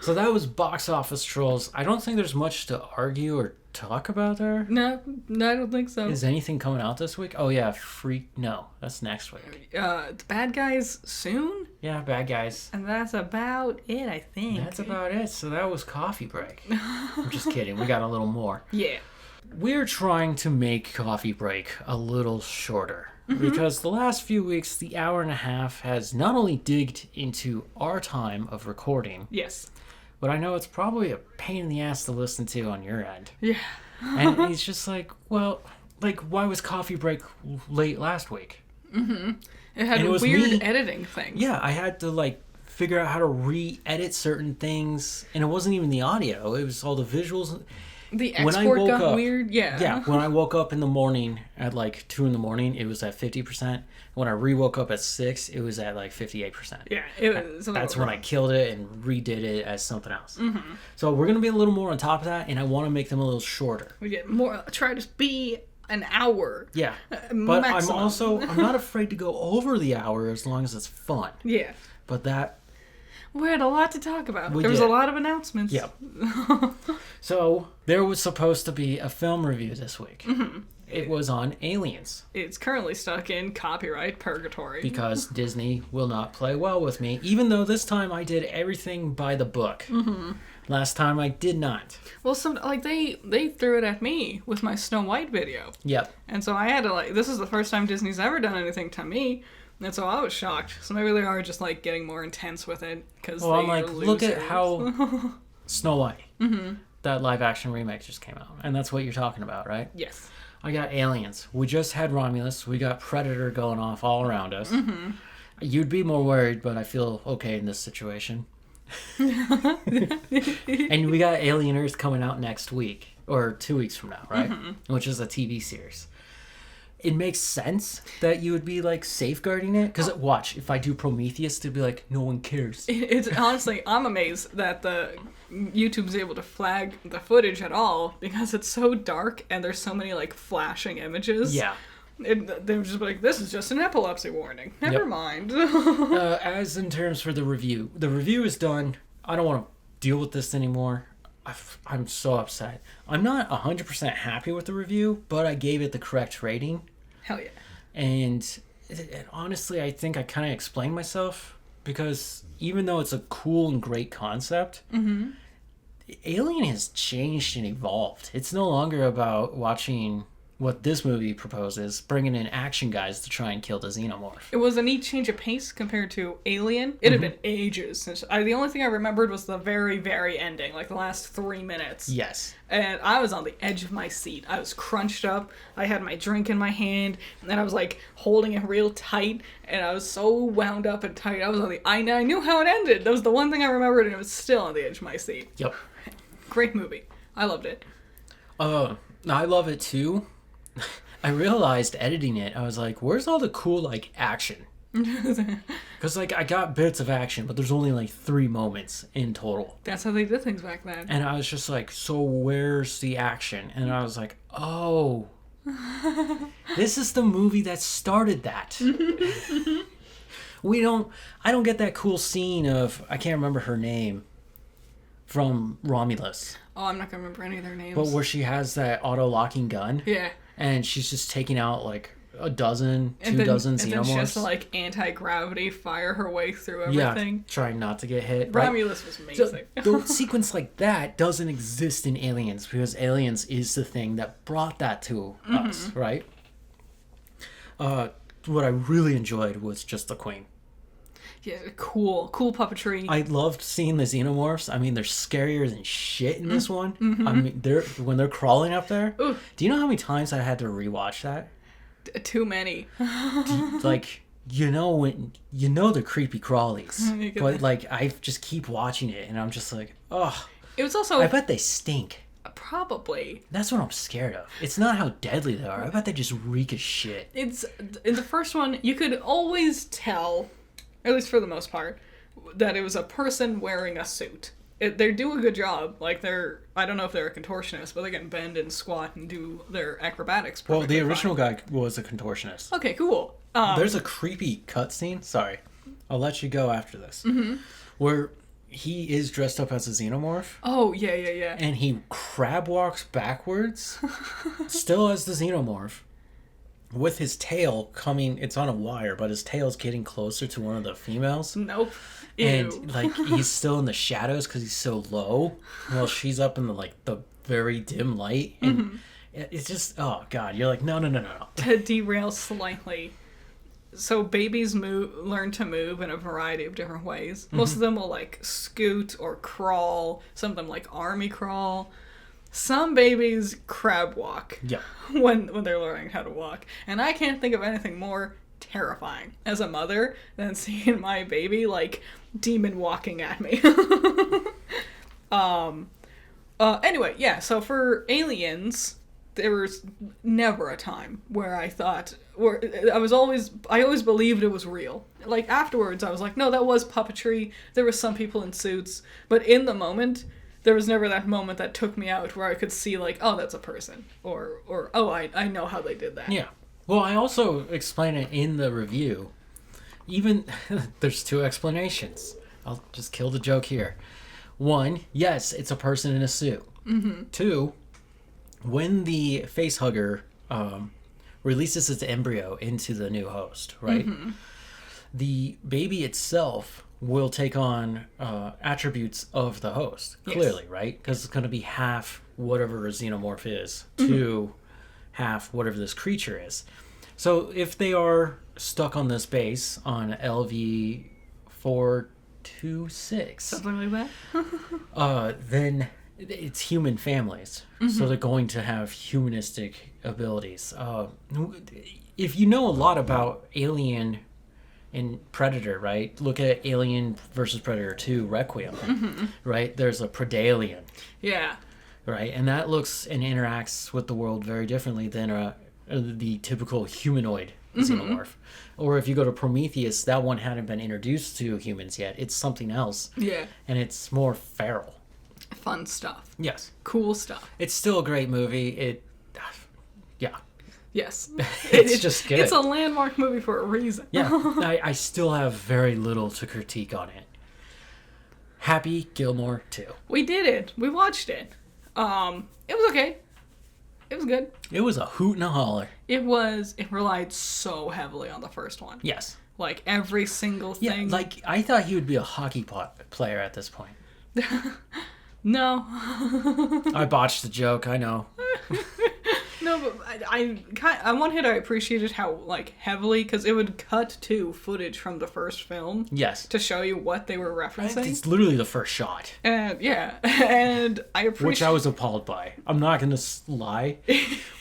[SPEAKER 1] So that was Box Office Trolls. I don't think there's much to argue or talk about there.
[SPEAKER 2] No, I don't think so.
[SPEAKER 1] Is anything coming out this week? Oh yeah, No, that's next week.
[SPEAKER 2] The Bad Guys soon?
[SPEAKER 1] Yeah, Bad Guys.
[SPEAKER 2] And that's about it, I think.
[SPEAKER 1] That's about it. So that was Coffee Break. I'm just kidding. We got a little more.
[SPEAKER 2] Yeah.
[SPEAKER 1] We're trying to make Coffee Break a little shorter. Because the last few weeks, the hour and a half has not only digged into our time of recording.
[SPEAKER 2] Yes.
[SPEAKER 1] But I know it's probably a pain in the ass to listen to on your end.
[SPEAKER 2] Yeah.
[SPEAKER 1] And it's just like, well, like, why was Coffee Break late last week?
[SPEAKER 2] Mm-hmm. It had a weird editing thing.
[SPEAKER 1] Yeah, I had to, like, figure out how to re-edit certain things. And it wasn't even the audio. It was all the visuals.
[SPEAKER 2] The export got weird, yeah.
[SPEAKER 1] Yeah, when I woke up in the morning at, like, 2 in the morning, it was at 50%. When I re-woke up at 6, it was at, like, 58%.
[SPEAKER 2] Yeah, it was.
[SPEAKER 1] That's when I killed it and redid it as something else. Mm-hmm. So we're going to be a little more on top of that, and I want to make them a little shorter.
[SPEAKER 2] We get more, try to be an hour.
[SPEAKER 1] Yeah, but
[SPEAKER 2] maximum.
[SPEAKER 1] I'm not afraid to go over the hour as long as it's fun.
[SPEAKER 2] Yeah.
[SPEAKER 1] But that...
[SPEAKER 2] We had a lot to talk about. There was a lot of announcements.
[SPEAKER 1] Yep. So, there was supposed to be a film review this week. Mm-hmm. It was on Aliens.
[SPEAKER 2] It's currently stuck in copyright purgatory.
[SPEAKER 1] Because Disney will not play well with me, even though this time I did everything by the book. Mm-hmm. Last time I did not.
[SPEAKER 2] Well, they threw it at me with my Snow White video.
[SPEAKER 1] Yep.
[SPEAKER 2] And so I had to, this is the first time Disney's ever done anything to me. And so I was shocked. So maybe they are just, getting more intense with it. Well,
[SPEAKER 1] I'm like, look at how Snow White, that live-action remake just came out. And that's what you're talking about, right?
[SPEAKER 2] Yes.
[SPEAKER 1] I got Aliens. We just had Romulus. We got Predator going off all around us. Mm-hmm. You'd be more worried, but I feel okay in this situation. And we got Alien Earth coming out next week. Or 2 weeks from now, right? Mm-hmm. Which is a TV series. It makes sense that you would be, safeguarding it. Because, watch, if I do Prometheus, they'd be like, no one cares.
[SPEAKER 2] It's honestly, I'm amazed that the YouTube's able to flag the footage at all. Because it's so dark and there's so many, flashing images.
[SPEAKER 1] Yeah.
[SPEAKER 2] They would just be like, this is just an epilepsy warning. Never mind.
[SPEAKER 1] As in terms for the review is done. I don't want to deal with this anymore. I'm so upset. I'm not 100% happy with the review, but I gave it the correct rating.
[SPEAKER 2] Hell yeah.
[SPEAKER 1] And honestly, I think I kind of explained myself, because even though it's a cool and great concept, Alien has changed and evolved. It's no longer about watching what this movie proposes, bringing in action guys to try and kill the xenomorph.
[SPEAKER 2] It was a neat change of pace compared to Alien. It had been ages since... the only thing I remembered was the very, very ending, the last 3 minutes.
[SPEAKER 1] Yes.
[SPEAKER 2] And I was on the edge of my seat. I was crunched up. I had my drink in my hand, and I was, holding it real tight, and I was so wound up and tight. I knew how it ended. That was the one thing I remembered, and it was still on the edge of my seat.
[SPEAKER 1] Yep.
[SPEAKER 2] Great movie. I loved it.
[SPEAKER 1] I love it, too. I realized editing it, I was like, where's all the cool, action? Because Because, like, I got bits of action, but there's only, like, 3 moments in total.
[SPEAKER 2] That's how they did things back then.
[SPEAKER 1] And I was just like, so where's the action? And I was like, oh, this is the movie that started that. I don't get that cool scene of, I can't remember her name, from Romulus.
[SPEAKER 2] Oh, I'm not going to remember any of their names.
[SPEAKER 1] But where she has that auto-locking gun.
[SPEAKER 2] Yeah.
[SPEAKER 1] And she's just taking out, like, a dozen, 2 dozen xenomorphs.
[SPEAKER 2] And then she has to, like, anti-gravity fire her way through everything.
[SPEAKER 1] Yeah, trying not to get hit.
[SPEAKER 2] Romulus was amazing.
[SPEAKER 1] So, the sequence like that doesn't exist in Aliens, because Aliens is the thing that brought that to us, right? What I really enjoyed was just the Queen.
[SPEAKER 2] Yeah, cool puppetry.
[SPEAKER 1] I loved seeing the xenomorphs. I mean, they're scarier than shit in this one. I mean, when they're crawling up there.
[SPEAKER 2] Ooh.
[SPEAKER 1] Do you know how many times I had to rewatch that?
[SPEAKER 2] Too many.
[SPEAKER 1] Like, the creepy crawlies, but like I just keep watching it, and I'm just like, oh.
[SPEAKER 2] It was also.
[SPEAKER 1] I bet they stink.
[SPEAKER 2] Probably.
[SPEAKER 1] That's what I'm scared of. It's not how deadly they are. I bet they just reek of shit.
[SPEAKER 2] It's in the first one. You could always tell, at least for the most part, that it was a person wearing a suit. They do a good job. Like, I don't know if they're a contortionist, but they can bend and squat and do their acrobatics perfectly
[SPEAKER 1] Well, the original guy was a contortionist.
[SPEAKER 2] Okay, cool.
[SPEAKER 1] There's a creepy cutscene. Sorry. I'll let you go after this. Where he is dressed up as a xenomorph.
[SPEAKER 2] Oh, yeah.
[SPEAKER 1] And he crab walks backwards, still as the xenomorph, with his tail coming, it's on a wire, but his tail's getting closer to one of the females.
[SPEAKER 2] Nope. Ew.
[SPEAKER 1] And, like, he's still in the shadows because he's so low, while she's up in the very dim light. And it's just, oh, God. You're like, no.
[SPEAKER 2] To derail slightly. So babies learn to move in a variety of different ways. Most of them will, like, scoot or crawl. Some of them, like, army crawl. Some babies crab walk.
[SPEAKER 1] Yeah.
[SPEAKER 2] When they're learning how to walk. And I can't think of anything more terrifying as a mother than seeing my baby, like, demon walking at me. Anyway, yeah, so for Aliens, there was never a time where I always believed it was real. Like, afterwards, I was like, no, that was puppetry. There were some people in suits. But in the moment, there was never that moment that took me out where I could see, like, oh, that's a person. Or oh, I know how they did that.
[SPEAKER 1] Yeah. Well, I also explain it in the review. Even, there's 2 explanations. I'll just kill the joke here. 1, yes, it's a person in a suit. 2, when the facehugger releases its embryo into the new host, right? The baby itself will take on attributes of the host, clearly, right? Because it's going to be half whatever a xenomorph is to half whatever this creature is. So if they are stuck on this base on LV-426,
[SPEAKER 2] Something like that?
[SPEAKER 1] then it's human families. So they're going to have humanistic abilities. If you know a lot about Alien and Predator, right? Look at Alien versus Predator 2 Requiem, right? There's a Predalien.
[SPEAKER 2] Yeah.
[SPEAKER 1] Right? And that looks and interacts with the world very differently than the typical humanoid xenomorph. Or if you go to Prometheus, that one hadn't been introduced to humans yet. It's something else.
[SPEAKER 2] Yeah.
[SPEAKER 1] And it's more feral.
[SPEAKER 2] Fun stuff.
[SPEAKER 1] Yes.
[SPEAKER 2] Cool stuff.
[SPEAKER 1] It's still a great movie. Yeah.
[SPEAKER 2] Yes.
[SPEAKER 1] It's just good.
[SPEAKER 2] It's a landmark movie for a reason.
[SPEAKER 1] Yeah. I still have very little to critique on it. Happy Gilmore 2.
[SPEAKER 2] We did it. We watched it. It was okay. It was good.
[SPEAKER 1] It was a hoot and a holler.
[SPEAKER 2] It relied so heavily on the first one.
[SPEAKER 1] Yes.
[SPEAKER 2] Like, every single thing.
[SPEAKER 1] Yeah, like, I thought he would be a hockey player at this point.
[SPEAKER 2] No.
[SPEAKER 1] I botched the joke, I know.
[SPEAKER 2] No, but on one hand, I appreciated how, like, heavily, because it would cut to footage from the first film.
[SPEAKER 1] Yes.
[SPEAKER 2] To show you what they were referencing.
[SPEAKER 1] It's literally the first shot.
[SPEAKER 2] And, yeah. And I appreciate...
[SPEAKER 1] Which I was appalled by. I'm not going to lie.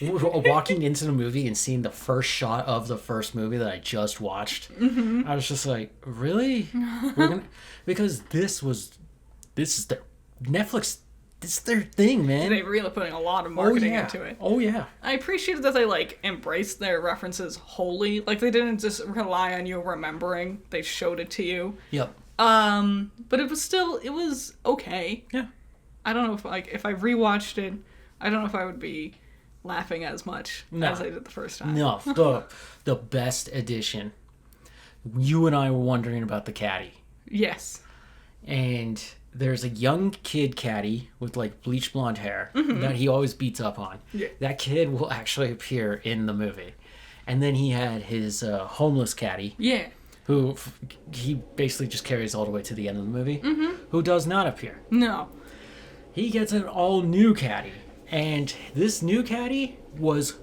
[SPEAKER 1] Walking into the movie and seeing the first shot of the first movie that I just watched, I was just like, really? Because this is their... Netflix it's their thing, man.
[SPEAKER 2] They're really putting a lot of marketing into it.
[SPEAKER 1] Oh yeah.
[SPEAKER 2] I appreciated that they like embraced their references wholly. Like they didn't just rely on you remembering; they showed it to you.
[SPEAKER 1] Yep.
[SPEAKER 2] But it was okay.
[SPEAKER 1] Yeah.
[SPEAKER 2] I don't know if I rewatched it, I don't know if I would be laughing as much as I did the first time.
[SPEAKER 1] No, the best addition. You and I were wondering about the caddy.
[SPEAKER 2] Yes.
[SPEAKER 1] And there's a young kid caddy with like bleach blonde hair that he always beats up on.
[SPEAKER 2] Yeah.
[SPEAKER 1] That kid will actually appear in the movie. And then he had his homeless caddy.
[SPEAKER 2] Yeah.
[SPEAKER 1] Who he basically just carries all the way to the end of the movie. Who does not appear.
[SPEAKER 2] No.
[SPEAKER 1] He gets an all new caddy. And this new caddy was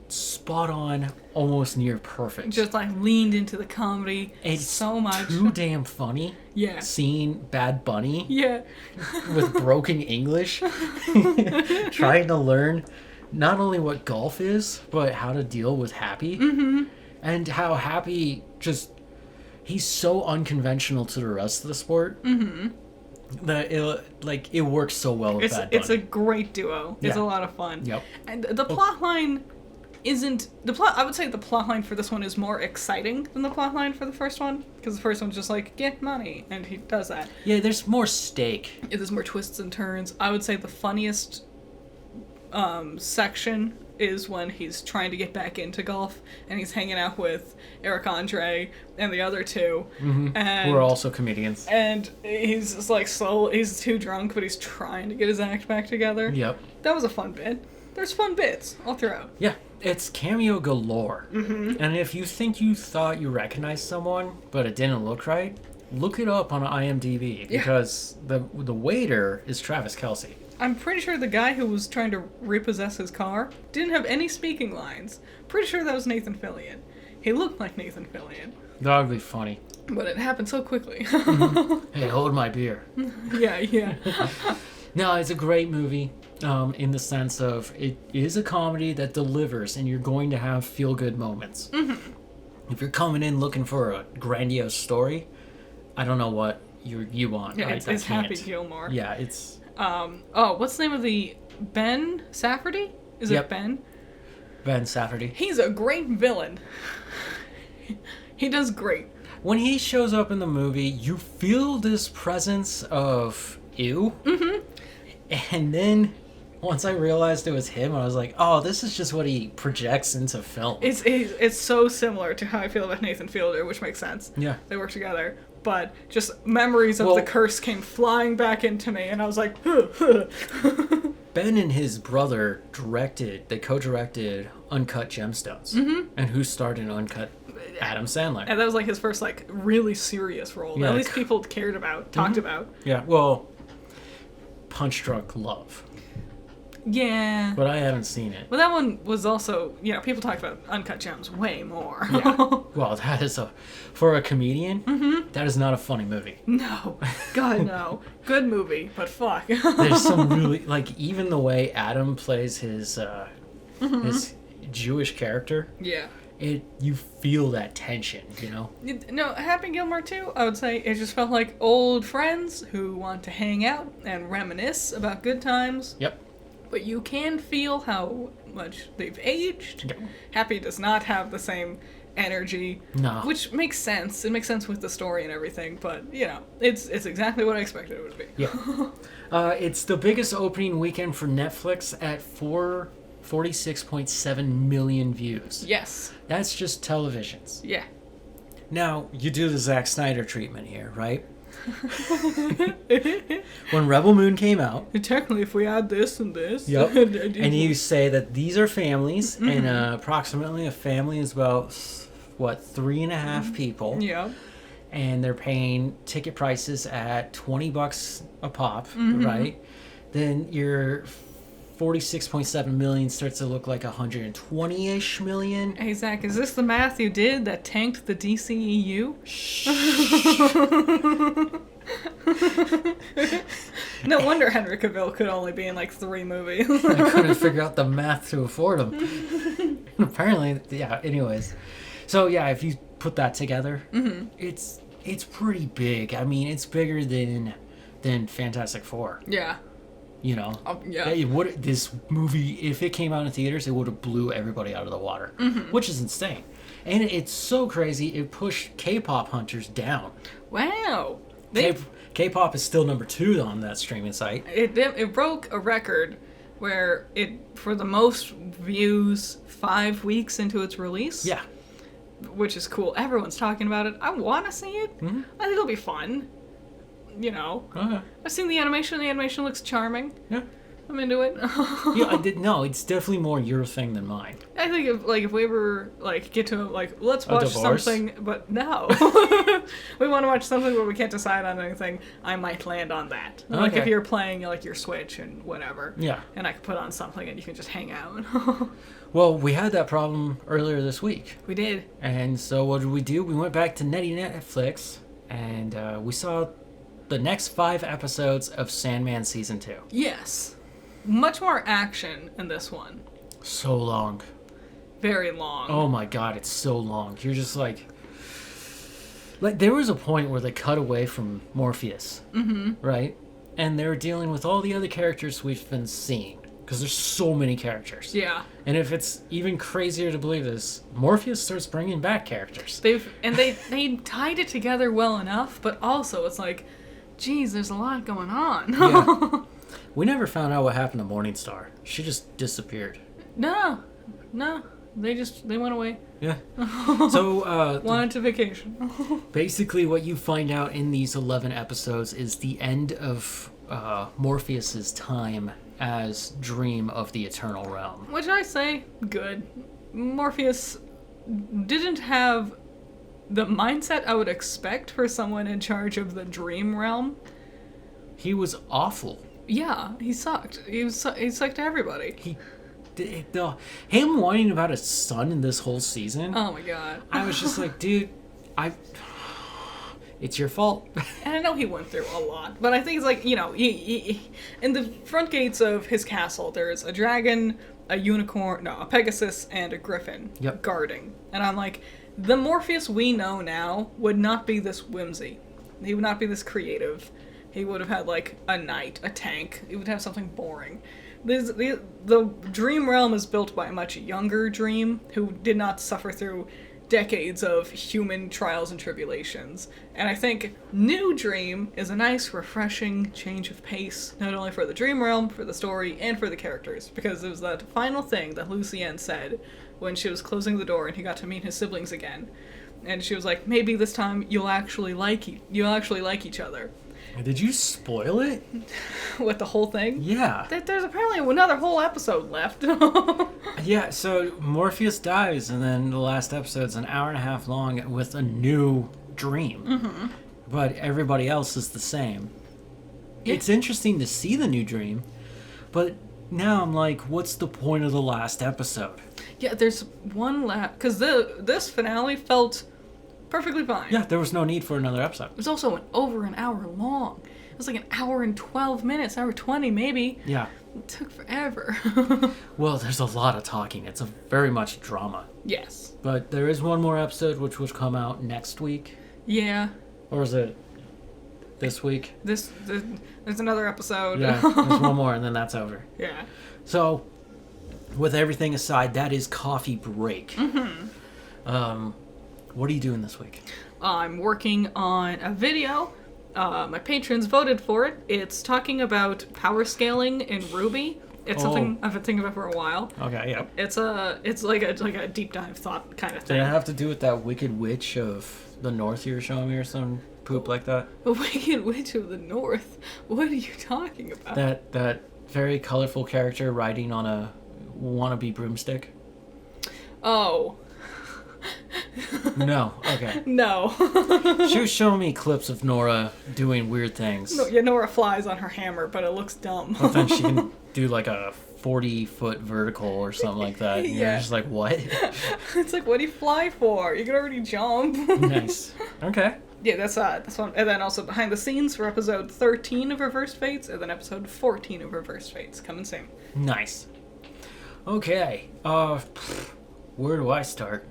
[SPEAKER 1] spot on, almost near perfect.
[SPEAKER 2] Just like leaned into the comedy so much.
[SPEAKER 1] Too damn funny.
[SPEAKER 2] Yeah.
[SPEAKER 1] Seeing Bad Bunny
[SPEAKER 2] Yeah.
[SPEAKER 1] with broken English trying to learn not only what golf is, but how to deal with Happy. And how Happy he's so unconventional to the rest of the sport. That it works so well with Bad Bunny.
[SPEAKER 2] It's a great duo. It's a lot of fun.
[SPEAKER 1] Yep.
[SPEAKER 2] And the plot line I would say the plot line for this one is more exciting than the plot line for the first one, because the first one's just like, get money, and he does that.
[SPEAKER 1] Yeah, there's more stake.
[SPEAKER 2] There's more twists and turns. I would say the funniest section is when he's trying to get back into golf, and he's hanging out with Eric Andre and the other two. And
[SPEAKER 1] we're also comedians.
[SPEAKER 2] And he's just like he's too drunk, but he's trying to get his act back together.
[SPEAKER 1] Yep.
[SPEAKER 2] That was a fun bit. There's fun bits all throughout.
[SPEAKER 1] Yeah. It's cameo galore. And if you think you thought you recognized someone, but it didn't look right, look it up on IMDb, because the waiter is Travis Kelce.
[SPEAKER 2] I'm pretty sure the guy who was trying to repossess his car didn't have any speaking lines. Pretty sure that was Nathan Fillion. He looked like Nathan Fillion.
[SPEAKER 1] That would be funny.
[SPEAKER 2] But it happened so quickly.
[SPEAKER 1] Hey, hold my beer.
[SPEAKER 2] Yeah.
[SPEAKER 1] No, it's a great movie. In the sense of it is a comedy that delivers, and you're going to have feel-good moments. If you're coming in looking for a grandiose story, I don't know what you want.
[SPEAKER 2] Yeah, it's Happy Gilmore.
[SPEAKER 1] Yeah, it's...
[SPEAKER 2] what's the name of the... Ben Safferty? Is it Ben?
[SPEAKER 1] Ben Safferty.
[SPEAKER 2] He's a great villain. He does great.
[SPEAKER 1] When he shows up in the movie, you feel this presence of ew. And then... once I realized it was him, I was like, oh, this is just what he projects into film.
[SPEAKER 2] It's so similar to how I feel about Nathan Fielder, which makes sense.
[SPEAKER 1] Yeah.
[SPEAKER 2] They work together. But just memories of the curse came flying back into me, and I was like,
[SPEAKER 1] Ben and his brother co-directed Uncut Gemstones. And who starred in Uncut? Adam Sandler.
[SPEAKER 2] And that was like his first like really serious role. Yeah, at least people cared about, talked about.
[SPEAKER 1] Yeah, well, Punch Drunk Love.
[SPEAKER 2] Yeah.
[SPEAKER 1] But I haven't seen it.
[SPEAKER 2] Well, that one was also, people talk about Uncut Gems way more.
[SPEAKER 1] Yeah. Well, that is for a comedian, that is not a funny movie.
[SPEAKER 2] No. God, no. Good movie, but fuck.
[SPEAKER 1] There's some really, even the way Adam plays his Jewish character.
[SPEAKER 2] Yeah.
[SPEAKER 1] You feel that tension,
[SPEAKER 2] No, Happy Gilmore too, I would say it just felt like old friends who want to hang out and reminisce about good times.
[SPEAKER 1] Yep.
[SPEAKER 2] But you can feel how much they've aged.
[SPEAKER 1] Yep.
[SPEAKER 2] Happy does not have the same energy.
[SPEAKER 1] No.
[SPEAKER 2] Which makes sense. It makes sense with the story and everything, but, it's exactly what I expected it would be.
[SPEAKER 1] Yeah. It's the biggest opening weekend for Netflix at 46.7 million views.
[SPEAKER 2] Yes.
[SPEAKER 1] That's just televisions.
[SPEAKER 2] Yeah.
[SPEAKER 1] Now, you do the Zack Snyder treatment here, right? When Rebel Moon came out,
[SPEAKER 2] technically if we add this and this,
[SPEAKER 1] and you say that these are families, and approximately a family is about 3.5 people, and they're paying ticket prices at $20 a pop, right? Then your 46.7 million starts to look like 120-ish million.
[SPEAKER 2] Hey Zach, is this the math you did that tanked the DCEU? No wonder Henry Cavill could only be in 3 movies.
[SPEAKER 1] I couldn't figure out the math to afford them. Apparently, anyways. So if you put that together, it's pretty big. I mean, it's bigger than Fantastic Four.
[SPEAKER 2] Yeah.
[SPEAKER 1] You know,
[SPEAKER 2] yeah.
[SPEAKER 1] It would, this movie, if it came out in theaters, it would have blew everybody out of the water, which is insane. And it's so crazy, it pushed K-pop hunters down.
[SPEAKER 2] Wow.
[SPEAKER 1] K-pop is still number 2 on that streaming site.
[SPEAKER 2] It broke a record where it, for the most views 5 weeks into its release.
[SPEAKER 1] Yeah.
[SPEAKER 2] Which is cool. Everyone's talking about it. I want to see it. I think it'll be fun. You know.
[SPEAKER 1] Okay.
[SPEAKER 2] I've seen the animation. The animation looks charming.
[SPEAKER 1] Yeah.
[SPEAKER 2] I'm into it.
[SPEAKER 1] Yeah, I did. No, it's definitely more your thing than mine.
[SPEAKER 2] I think if we ever get to let's watch something, but no, we want to watch something where we can't decide on anything. I might land on that.
[SPEAKER 1] Okay.
[SPEAKER 2] Like if you're playing your Switch and whatever.
[SPEAKER 1] Yeah.
[SPEAKER 2] And I could put on something and you can just hang out.
[SPEAKER 1] Well, we had that problem earlier this week.
[SPEAKER 2] We did.
[SPEAKER 1] And so what did we do? We went back to Netflix and we saw the next 5 episodes of Sandman Season 2.
[SPEAKER 2] Yes. Much more action in this one.
[SPEAKER 1] So long.
[SPEAKER 2] Very long.
[SPEAKER 1] Oh my god, it's so long. You're just like there was a point where they cut away from Morpheus. Right? And they were dealing with all the other characters we've been seeing. Because there's so many characters.
[SPEAKER 2] Yeah.
[SPEAKER 1] And if it's even crazier to believe this, Morpheus starts bringing back characters.
[SPEAKER 2] They tied it together well enough, but also it's like, geez, there's a lot going on.
[SPEAKER 1] Yeah. We never found out what happened to Morningstar. She just disappeared.
[SPEAKER 2] No. They went away.
[SPEAKER 1] Yeah. So,
[SPEAKER 2] wanted to vacation.
[SPEAKER 1] Basically what you find out in these 11 episodes is the end of Morpheus's time as Dream of the Eternal Realm.
[SPEAKER 2] Which I say, good. Morpheus didn't have the mindset I would expect for someone in charge of the Dream Realm.
[SPEAKER 1] He was awful.
[SPEAKER 2] Yeah, he sucked. He sucked to everybody.
[SPEAKER 1] Him whining about his son in this whole season.
[SPEAKER 2] Oh my god.
[SPEAKER 1] I was just like, dude, it's your fault.
[SPEAKER 2] And I know he went through a lot, but I think it's like, he in the front gates of his castle, there's a dragon, a unicorn, no, a Pegasus, and a griffin guarding. And I'm like, the Morpheus we know now would not be this whimsy. He would not be this creative. He would have had a knight, a tank. He would have something boring. The Dream Realm is built by a much younger Dream who did not suffer through decades of human trials and tribulations. And I think New Dream is a nice, refreshing change of pace, not only for the Dream Realm, for the story, and for the characters. Because it was that final thing that Lucienne said when she was closing the door and he got to meet his siblings again. And she was like, maybe this time you'll actually like each other.
[SPEAKER 1] Did you spoil it?
[SPEAKER 2] With the whole thing?
[SPEAKER 1] Yeah.
[SPEAKER 2] There's apparently another whole episode left.
[SPEAKER 1] Yeah, so Morpheus dies, and then the last episode's an hour and a half long with a new dream. But everybody else is the same. Yeah. It's interesting to see the new dream, but now I'm like, what's the point of the last episode?
[SPEAKER 2] Yeah, there's one last... Because this finale felt perfectly fine.
[SPEAKER 1] Yeah, there was no need for another episode.
[SPEAKER 2] It was also over an hour long. It was like an hour and 12 minutes, hour 20 maybe.
[SPEAKER 1] Yeah.
[SPEAKER 2] It took forever.
[SPEAKER 1] Well, there's a lot of talking. It's a very much drama.
[SPEAKER 2] Yes.
[SPEAKER 1] But there is one more episode which will come out next week.
[SPEAKER 2] Yeah.
[SPEAKER 1] Or is it this week?
[SPEAKER 2] There's another episode.
[SPEAKER 1] Yeah, there's one more and then that's over.
[SPEAKER 2] Yeah.
[SPEAKER 1] So, with everything aside, that is coffee break. What are you doing this week?
[SPEAKER 2] I'm working on a video. My patrons voted for it. It's talking about power scaling in Ruby. It's something I've been thinking about for a while.
[SPEAKER 1] Okay, yeah.
[SPEAKER 2] It's like a deep dive thought kind of thing.
[SPEAKER 1] Did it have to do with that Wicked Witch of the North you were showing me or some poop like that?
[SPEAKER 2] The Wicked Witch of the North? What are you talking about?
[SPEAKER 1] That very colorful character riding on a wannabe broomstick?
[SPEAKER 2] Oh.
[SPEAKER 1] No, okay.
[SPEAKER 2] No.
[SPEAKER 1] She was showing me clips of Nora doing weird things.
[SPEAKER 2] No, yeah, Nora flies on her hammer, but it looks dumb.
[SPEAKER 1] But then she can do like a 40-foot vertical or something like that. And
[SPEAKER 2] Yeah.
[SPEAKER 1] You're just like, what?
[SPEAKER 2] It's like, what do you fly for? You can already jump.
[SPEAKER 1] Nice. Okay.
[SPEAKER 2] Yeah, that's one. And then also behind the scenes for episode 13 of Reversed Fates, and then episode 14 of Reversed Fates coming soon.
[SPEAKER 1] Nice. Okay. Where do I start?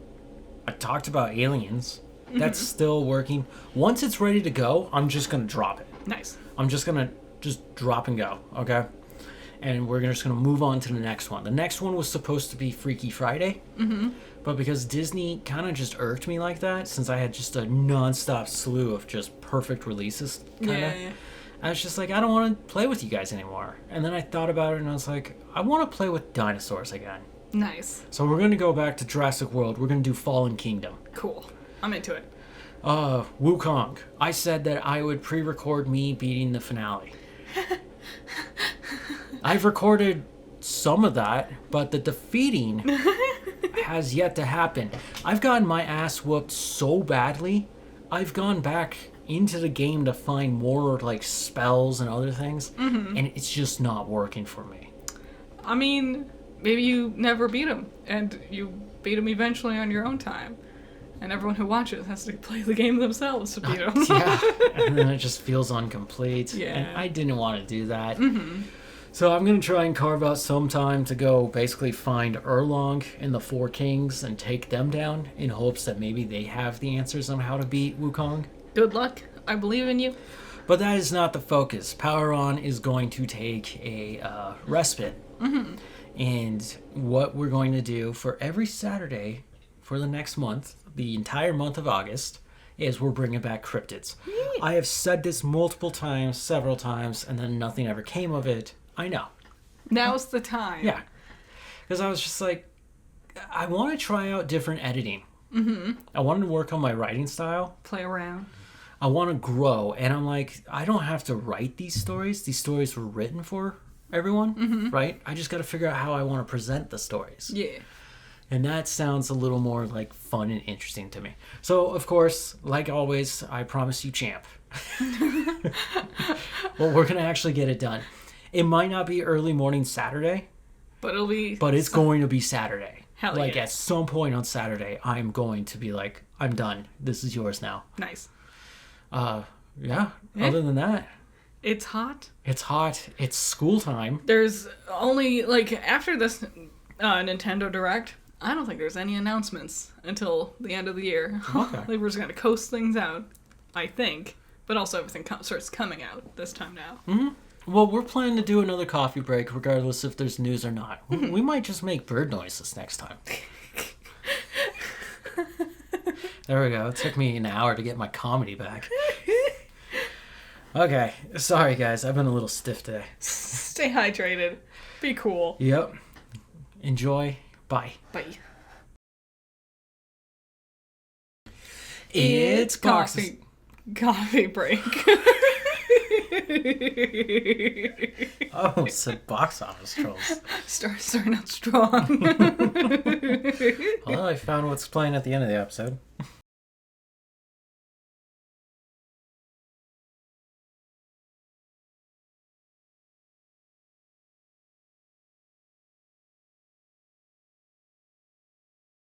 [SPEAKER 1] I talked about Aliens. That's still working. Once it's ready to go, I'm just gonna drop it.
[SPEAKER 2] Nice.
[SPEAKER 1] I'm just gonna drop and go. Okay. and we're just going to move on to the next one. The next one was supposed to be Freaky Friday, but because Disney kind of just irked me like that, since I had just a non-stop slew of just perfect releases,
[SPEAKER 2] Yeah.
[SPEAKER 1] I was just like, I don't want to play with you guys anymore. And then I thought about it, and I was like, I want to play with dinosaurs again.
[SPEAKER 2] Nice.
[SPEAKER 1] So we're going to go back to Jurassic World. We're going to do Fallen Kingdom.
[SPEAKER 2] Cool. I'm into it.
[SPEAKER 1] Wukong. I said that I would pre-record me beating the finale. I've recorded some of that, but the defeating has yet to happen. I've gotten my ass whooped so badly, I've gone back into the game to find more like spells and other things, and it's just not working for me.
[SPEAKER 2] I mean, maybe you never beat him, and you beat him eventually on your own time. And everyone who watches has to play the game themselves to beat him.
[SPEAKER 1] Yeah, and then it just feels incomplete.
[SPEAKER 2] Yeah.
[SPEAKER 1] And I didn't want to do that. So I'm going to try and carve out some time to go basically find Erlong and the Four Kings and take them down in hopes that maybe they have the answers on how to beat Wukong.
[SPEAKER 2] Good luck. I believe in you.
[SPEAKER 1] But that is not the focus. PowerOn is going to take a respite. And what we're going to do for every Saturday for the next month, the entire month of August, is we're bringing back cryptids. I have said this multiple times, several times, and then nothing ever came of it. I know.
[SPEAKER 2] Now's the time.
[SPEAKER 1] Yeah. Because I was just like, I want to try out different editing. I wanted to work on my writing style.
[SPEAKER 2] Play around.
[SPEAKER 1] I want to grow. And I'm like, I don't have to write these stories. These stories were written for everyone, right? I just got to figure out how I want to present the stories.
[SPEAKER 2] Yeah.
[SPEAKER 1] And that sounds a little more like fun and interesting to me. So, of course, like always, I promise you, champ. Well, we're going to actually get it done. It might not be early morning Saturday.
[SPEAKER 2] But it'll be...
[SPEAKER 1] But it's going to be Saturday.
[SPEAKER 2] Hell
[SPEAKER 1] like,
[SPEAKER 2] yeah.
[SPEAKER 1] at some point on Saturday, I'm going to be like, I'm done. This is yours now.
[SPEAKER 2] Nice.
[SPEAKER 1] Yeah. Other than that,
[SPEAKER 2] It's hot.
[SPEAKER 1] it's hot. It's school time.
[SPEAKER 2] There's only, like, after this Nintendo Direct, I don't think there's any announcements until the end of the year.
[SPEAKER 1] Okay.
[SPEAKER 2] Like, we're just going to coast things out, I think. But also everything starts coming out this time now.
[SPEAKER 1] Well, we're planning to do another coffee break, regardless if there's news or not. We might just make bird noises next time. There we go. It took me an hour to get my comedy back. Okay. Sorry, guys. I've been a little stiff today.
[SPEAKER 2] Stay hydrated. Be cool.
[SPEAKER 1] Yep. Enjoy. Bye.
[SPEAKER 2] Bye.
[SPEAKER 1] It's
[SPEAKER 2] coffee break.
[SPEAKER 1] Oh, it's a box office trolls.
[SPEAKER 2] Starting out strong.
[SPEAKER 1] Well, I found what's playing at the end of the episode.